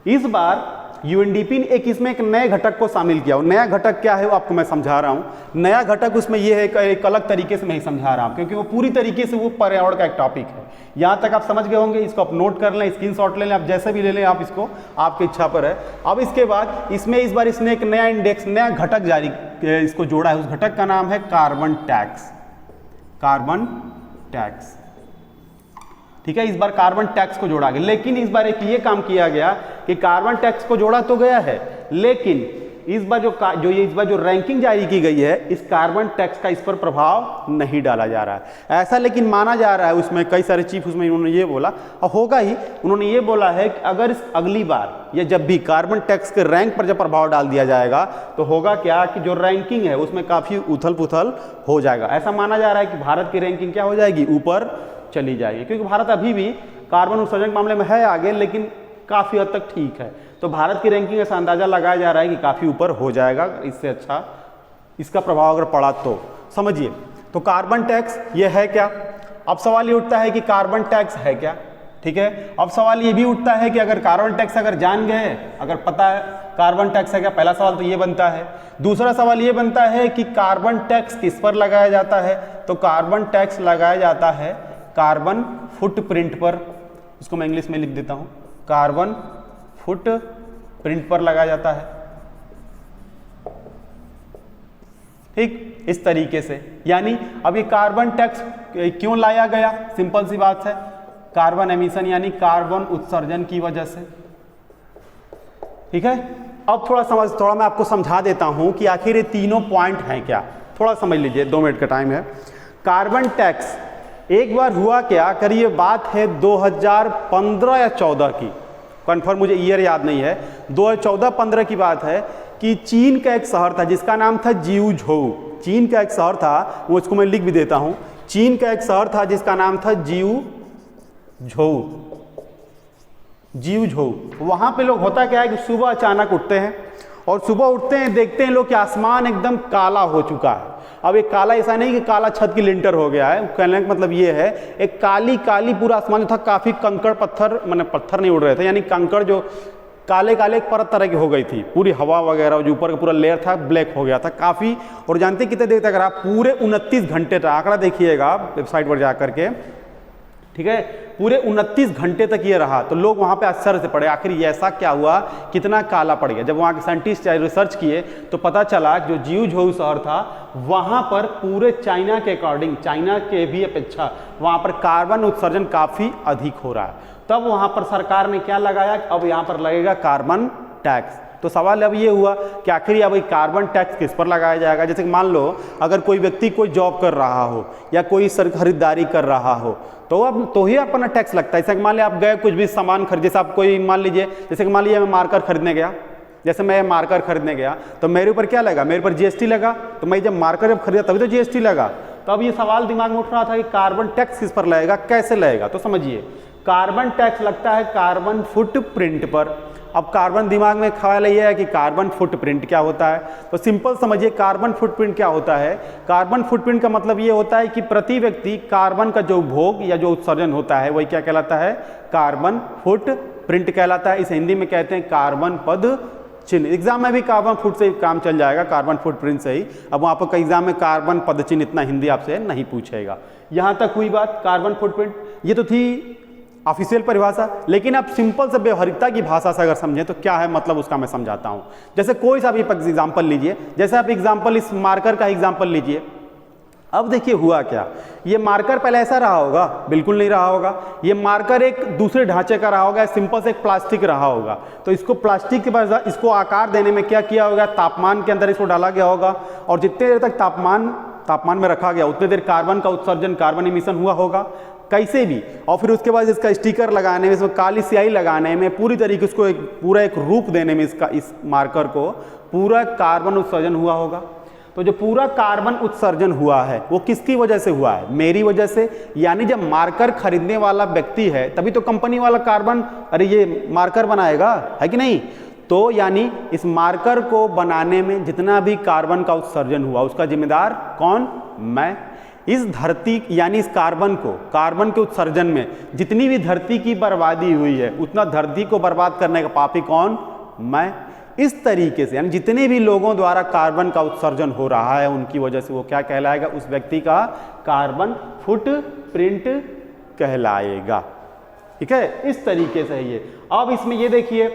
इस बार यूएनडीपी ने इसमें एक नए घटक को शामिल किया। और नया घटक क्या है वो आपको मैं समझा रहा हूँ। नया घटक उसमें ये है, एक अलग तरीके से मैं ही समझा रहा हूँ, क्योंकि वो पूरी तरीके से वो पर्यावरण का एक टॉपिक है। यहाँ तक आप समझ गए होंगे, इसको आप नोट कर लें, स्क्रीनशॉट ले लें, आप जैसे भी ले लें, आप इसको, आपकी इच्छा पर है। अब इसके बाद इसमें इस बार इसने एक नया इंडेक्स, नया घटक जारी इसको जोड़ा है। उस घटक का नाम है कार्बन टैक्स। कार्बन टैक्स, ठीक है। इस बार कार्बन टैक्स को जोड़ा गया, लेकिन इस बार एक ये काम किया गया कि कार्बन टैक्स को जोड़ा तो गया है, लेकिन इस बार इस बार जो रैंकिंग जारी की गई है, इस कार्बन टैक्स का इस पर प्रभाव नहीं डाला जा रहा है ऐसा लेकिन माना जा रहा है। उसमें कई सारे चीफ उसमें उन्होंने ये बोला, और होगा ही, उन्होंने ये बोला है कि अगर अगली बार या जब भी कार्बन टैक्स के रैंक पर जब प्रभाव डाल दिया जाएगा तो होगा क्या कि जो रैंकिंग है उसमें काफ़ी उथल पुथल हो जाएगा। ऐसा माना जा रहा है कि भारत की रैंकिंग क्या हो जाएगी, ऊपर चली जाएगी, क्योंकि भारत अभी भी कार्बन उत्सर्जन के मामले में है आगे, लेकिन काफ़ी हद तक ठीक है। तो भारत की रैंकिंग ऐसा अंदाजा लगाया जा रहा है कि काफ़ी ऊपर हो जाएगा। इससे अच्छा इसका प्रभाव अगर पड़ा तो समझिए। तो कार्बन टैक्स ये है क्या। अब सवाल ये उठता है कि कार्बन टैक्स है क्या, ठीक है। अब सवाल ये भी उठता है कि अगर कार्बन टैक्स अगर जान गए, अगर पता है कार्बन टैक्स है क्या, पहला सवाल तो ये बनता है। दूसरा सवाल ये बनता है कि कार्बन टैक्स किस पर लगाया जाता है। तो कार्बन टैक्स लगाया जाता है कार्बन फुटप्रिंट पर। इसको मैं इंग्लिश में लिख देता हूं, कार्बन फुटप्रिंट पर लगाया जाता है। ठीक, इस तरीके से। यानी अब ये कार्बन टैक्स क्यों लाया गया, सिंपल सी बात है, कार्बन एमिशन यानी कार्बन उत्सर्जन की वजह से। ठीक है, अब थोड़ा मैं आपको समझा देता हूं कि आखिर ये तीनों पॉइंट हैं क्या, थोड़ा समझ लीजिए, 2 मिनट का टाइम है। कार्बन टैक्स एक बार हुआ क्या, करिए बात है 2015 या 14 की, कन्फर्म मुझे ईयर याद नहीं है, 2014-15 की बात है कि चीन का एक शहर था जिसका नाम था जियूझोउ। चीन का एक शहर था, वो इसको मैं लिख भी देता हूं, चीन का एक शहर था जिसका नाम था जियूझोउ। जियूझोउ, वहां पे लोग, होता क्या है कि सुबह अचानक उठते हैं और सुबह उठते हैं, देखते हैं लोग कि आसमान एकदम काला हो चुका है। अब एक काला ऐसा नहीं कि काला छत की लिंटर हो गया है, कहने का मतलब ये है एक काली काली पूरा आसमान जो था, काफी कंकड़ पत्थर, मैंने पत्थर नहीं उड़ रहे थे, यानी कंकड़ जो काले काले एक परत तरह की हो गई थी, पूरी हवा वगैरह जो ऊपर का पूरा लेयर था ब्लैक हो गया था काफी। और जानते कितने देर तक रहा, पूरे 29 घंटे तक, आंकड़ा देखिएगा वेबसाइट पर जा करके, ठीक है, पूरे 29 घंटे तक ये रहा। तो लोग वहाँ पे आश्चर्य से पड़े, आखिर ये ऐसा क्या हुआ, कितना काला पड़ गया। जब वहाँ के साइंटिस्ट रिसर्च किए तो पता चला जो जियूझोउ शहर था, वहाँ पर पूरे चाइना के अकॉर्डिंग, चाइना के भी अपेक्षा वहाँ पर कार्बन उत्सर्जन काफ़ी अधिक हो रहा है। तब वहाँ पर सरकार ने क्या लगाया, अब यहाँ पर लगेगा कार्बन टैक्स। तो सवाल अब ये हुआ कि आखिर अब कार्बन टैक्स किस पर लगाया जाएगा। जैसे मान लो अगर कोई व्यक्ति कोई जॉब कर रहा हो या कोई खरीदारी कर रहा हो तो अब तो ही अपना टैक्स लगता है। जैसे मान लीजिए आप गए कुछ भी सामान खरीद, जैसे आप कोई मान लीजिए, जैसे मान लीजिए मैं मार्कर खरीदने गया, जैसे मैं मार्कर खरीदने गया तो मेरे ऊपर क्या लगा, मेरे ऊपर जीएसटी लगा। तो मैं जब मार्कर जब खरीदा तभी तो जीएसटी लगा। तो अब ये सवाल दिमाग में उठ रहा था कि कार्बन टैक्स किस पर लगेगा, कैसे लगेगा। तो समझिए कार्बन टैक्स लगता है कार्बन फुटप्रिंट पर। अब कार्बन दिमाग में ख्याल ये है कि कार्बन फुटप्रिंट क्या होता है, तो सिंपल समझिए कार्बन फुटप्रिंट क्या होता है। कार्बन फुटप्रिंट का मतलब ये होता है कि प्रति व्यक्ति कार्बन का जो उपभोग या जो उत्सर्जन होता है वही क्या कहलाता है, कार्बन फुटप्रिंट कहलाता है। इसे हिंदी में कहते हैं कार्बन पद चिन्ह। एग्जाम में भी कार्बन फुट से काम चल जाएगा, कार्बन फुटप्रिंट से ही। अब वहाँ पर एग्जाम में कार्बन पद चिन्ह इतना हिंदी आपसे नहीं पूछेगा। यहाँ तक हुई बात कार्बन फुटप्रिंट, ये तो थी ऑफिशियल परिभाषा। लेकिन आप सिंपल से व्यवहारिकता की भाषा से अगर समझें तो क्या है मतलब उसका मैं समझाता हूं। जैसे कोई सा भी एग्जाम्पल लीजिए, जैसे आप एग्जाम्पल इस मार्कर का एग्जाम्पल लीजिए। अब देखिए हुआ क्या, ये मार्कर पहले ऐसा रहा होगा, बिल्कुल नहीं रहा होगा। ये मार्कर एक दूसरे ढांचे का रहा होगा, सिंपल से एक प्लास्टिक रहा होगा। तो इसको प्लास्टिक के बाद इसको आकार देने में क्या किया होगा, तापमान के अंदर इसको डाला गया होगा और जितने देर तक तापमान में रखा गया उतने देर कार्बन का उत्सर्जन, कार्बन इमिशन हुआ होगा कैसे भी। और फिर उसके बाद इसका स्टिकर लगाने में, इसमें काली स्याही लगाने में, पूरी तरीके से पूरा एक रूप देने में इसका, इस मार्कर को पूरा कार्बन उत्सर्जन हुआ होगा। तो जो पूरा कार्बन उत्सर्जन हुआ है वो किसकी वजह से हुआ है, मेरी वजह से। यानी जब मार्कर खरीदने वाला व्यक्ति है तभी तो कंपनी वाला कार्बन, अरे ये मार्कर बनाएगा, है कि नहीं। तो यानी इस मार्कर को बनाने में जितना भी कार्बन का उत्सर्जन हुआ उसका जिम्मेदार कौन, मैं। इस धरती यानी इस कार्बन के उत्सर्जन में जितनी भी धरती की बर्बादी हुई है उतना धरती को बर्बाद करने का पापी कौन, मैं। इस तरीके से यानी जितने भी लोगों द्वारा कार्बन का उत्सर्जन हो रहा है उनकी वजह से वो क्या कहलाएगा, उस व्यक्ति का कार्बन फुटप्रिंट कहलाएगा। ठीक है, इस तरीके से है ये। अब इसमें ये देखिए,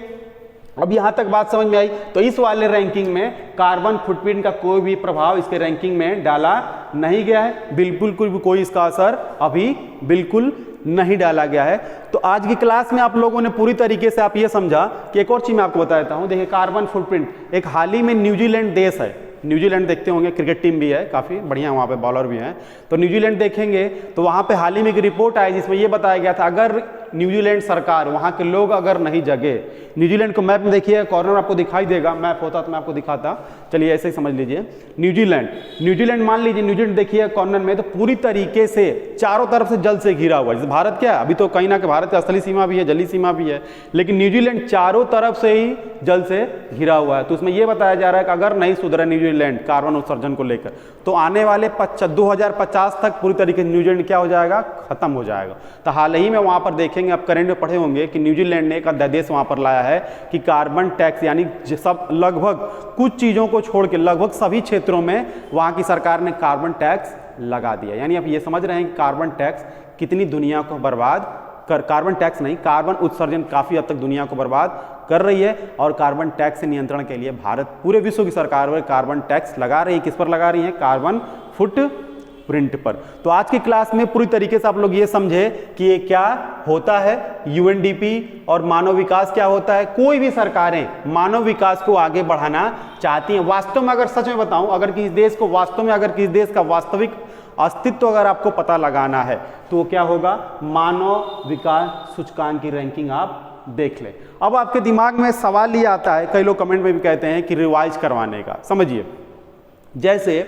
अब यहां तक बात समझ में आई। तो इस वाले रैंकिंग में कार्बन फुटप्रिंट का कोई भी प्रभाव इसके रैंकिंग में डाला नहीं गया है, बिल्कुल कोई इसका असर अभी बिल्कुल नहीं डाला गया है। तो आज की क्लास में आप लोगों ने पूरी तरीके से आप ये समझा कि एक और चीज मैं आपको बता देता हूं। देखिए कार्बन फुटप्रिंट, एक हाल ही में न्यूजीलैंड देश है, न्यूजीलैंड देखते होंगे, क्रिकेट टीम भी है काफ़ी बढ़िया, वहाँ पे बॉलर भी हैं। तो न्यूजीलैंड देखेंगे तो वहाँ पे हाल ही में एक रिपोर्ट आई जिसमें ये बताया गया था अगर न्यूजीलैंड सरकार, वहाँ के लोग अगर नहीं जगे, न्यूजीलैंड को मैप में देखिए कॉर्नर आपको दिखाई देगा, मैप होता तो मैं आपको दिखाता, चलिए ऐसे ही समझ लीजिए। न्यूजीलैंड मान लीजिए, न्यूजीलैंड देखिए कॉर्नर में, तो पूरी तरीके से चारों तरफ से जल से घिरा हुआ है। जैसे भारत क्या है, अभी तो कहीं ना कहीं भारत की स्थलीय सीमा भी है, जलीय सीमा भी है, लेकिन न्यूजीलैंड चारों तरफ से ही जल से घिरा हुआ है। तो उसमें यह बताया जा रहा है कि अगर नहीं सुधरा न्यूजीलैंड कार्बन उत्सर्जन को लेकर तो आने वाले 2050 तक पूरी तरीके से न्यूजीलैंड क्या हो जाएगा, खत्म हो जाएगा। तो हाल ही में वहां पर देखेंगे, आप करंट में पढ़े होंगे कि न्यूजीलैंड ने एक अध्यादेश वहां पर लाया है कि कार्बन टैक्स, यानी सब लगभग कुछ चीजों को छोड़ के लगभग सभी क्षेत्रों में वहां की सरकार ने कार्बन टैक्स लगा दिया। यानी आप ये समझ रहे हैं कि कार्बन टैक्स कितनी दुनिया को बर्बाद कार्बन टैक्स नहीं, कार्बन उत्सर्जन काफ़ी हद तक दुनिया को बर्बाद कर रही है। और कार्बन टैक्स से नियंत्रण के लिए भारत पूरे विश्व की सरकार कार्बन टैक्स लगा रही है। किस पर लगा रही है? कार्बन फुटप्रिंट पर। तो आज की क्लास में पूरी तरीके से आप लोग ये समझे कि ये क्या होता है, यूएनडीपी और मानव विकास क्या होता है। कोई भी सरकारें मानव विकास को आगे बढ़ाना चाहती हैं। वास्तव में अगर सच में बताऊं, अगर किसी देश को वास्तव में अगर किसी देश का वास्तविक अस्तित्व अगर आपको पता लगाना है तो क्या होगा? मानव विकास सूचकांक की रैंकिंग आप देख ले। अब आपके दिमाग में सवाल ये आता है, कई लोग कमेंट में भी कहते हैं कि रिवाइज करवाने का। समझिए, जैसे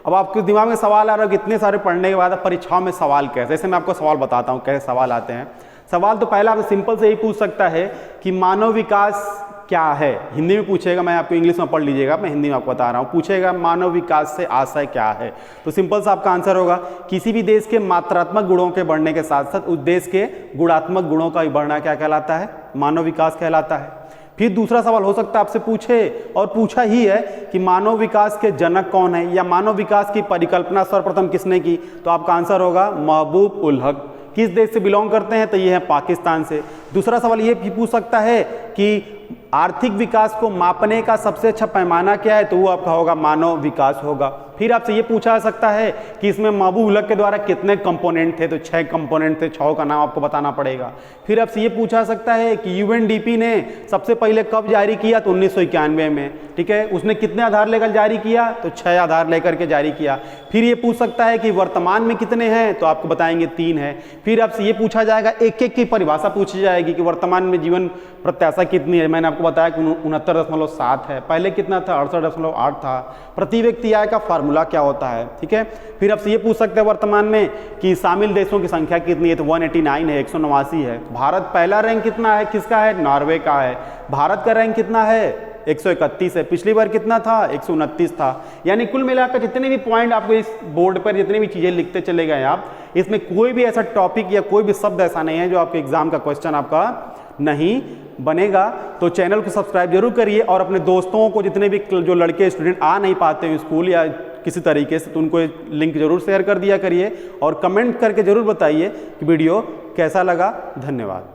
अब आपके दिमाग में सवाल आ रहा है कि इतने सारे पढ़ने के बाद अब परीक्षाओं में सवाल कैसे? जैसे मैं आपको सवाल बताता हूँ कैसे सवाल आते हैं। सवाल तो पहला आप सिंपल से ही पूछ सकता है कि मानव विकास क्या है। हिंदी में पूछेगा, मैं आपको इंग्लिश में पढ़ लीजिएगा, मैं हिंदी में आपको बता रहा हूँ। पूछेगा मानव विकास से आशय क्या है, तो सिंपल सा आपका आंसर होगा किसी भी देश के मात्रात्मक गुणों के बढ़ने के साथ साथ उस देश के गुणात्मक गुणों का भी बढ़ना क्या कहलाता है? मानव विकास कहलाता है। फिर दूसरा सवाल हो सकता है आपसे पूछे, और पूछा ही है, कि मानव विकास के जनक कौन है, या मानव विकास की परिकल्पना सर्वप्रथम किसने की? तो आपका आंसर होगा महबूब उल हक। किस देश से बिलोंग करते हैं? तो ये है पाकिस्तान से। दूसरा सवाल ये भी पूछ सकता है कि आर्थिक विकास को मापने का सबसे अच्छा पैमाना क्या है? तो वो आपका होगा मानव विकास होगा। फिर आपसे ये पूछा जा सकता है कि इसमें महबूब उल हक के द्वारा कितने कंपोनेंट थे? तो 6 कंपोनेंट थे, 6 का नाम आपको बताना पड़ेगा। फिर आपसे ये पूछा जा सकता है कि यूएनडीपी ने सबसे पहले कब जारी किया? तो 1991 में। ठीक है, उसने कितने आधार लेकर जारी किया? तो 6 आधार लेकर के जारी किया। फिर ये पूछ सकता है कि वर्तमान में कितने हैं? तो आपको बताएंगे 3 है। फिर आपसे ये पूछा जाएगा, एक एक की परिभाषा पूछी जाएगी कि वर्तमान में जीवन प्रत्याशा कितनी है। मैंने आपको बताया कि 69.7 है, पहले कितना था? 68.8 था। प्रति व्यक्ति आय का फार्मूला क्या होता है? ठीक है। फिर आपसे ये पूछ सकते हैं वर्तमान में कि शामिल देशों की संख्या कितनी है? तो 189 है, 189 है। भारत पहला रैंक कितना है? किसका है? नॉर्वे का है। भारत का रैंक कितना है? 131 है। पिछली बार कितना था? 129 था। यानी कुल मिलाकर जितने भी पॉइंट आपको इस बोर्ड पर जितनी भी चीज़ें लिखते चले गए आप, इसमें कोई भी ऐसा टॉपिक या कोई भी शब्द ऐसा नहीं है जो आपके एग्जाम का क्वेश्चन आपका नहीं बनेगा। तो चैनल को सब्सक्राइब जरूर करिए, और अपने दोस्तों को, जितने भी जो लड़के स्टूडेंट आ नहीं पाते हैं स्कूल या किसी तरीके से, तो उनको लिंक जरूर शेयर कर दिया करिए, और कमेंट करके जरूर बताइए कि वीडियो कैसा लगा। धन्यवाद।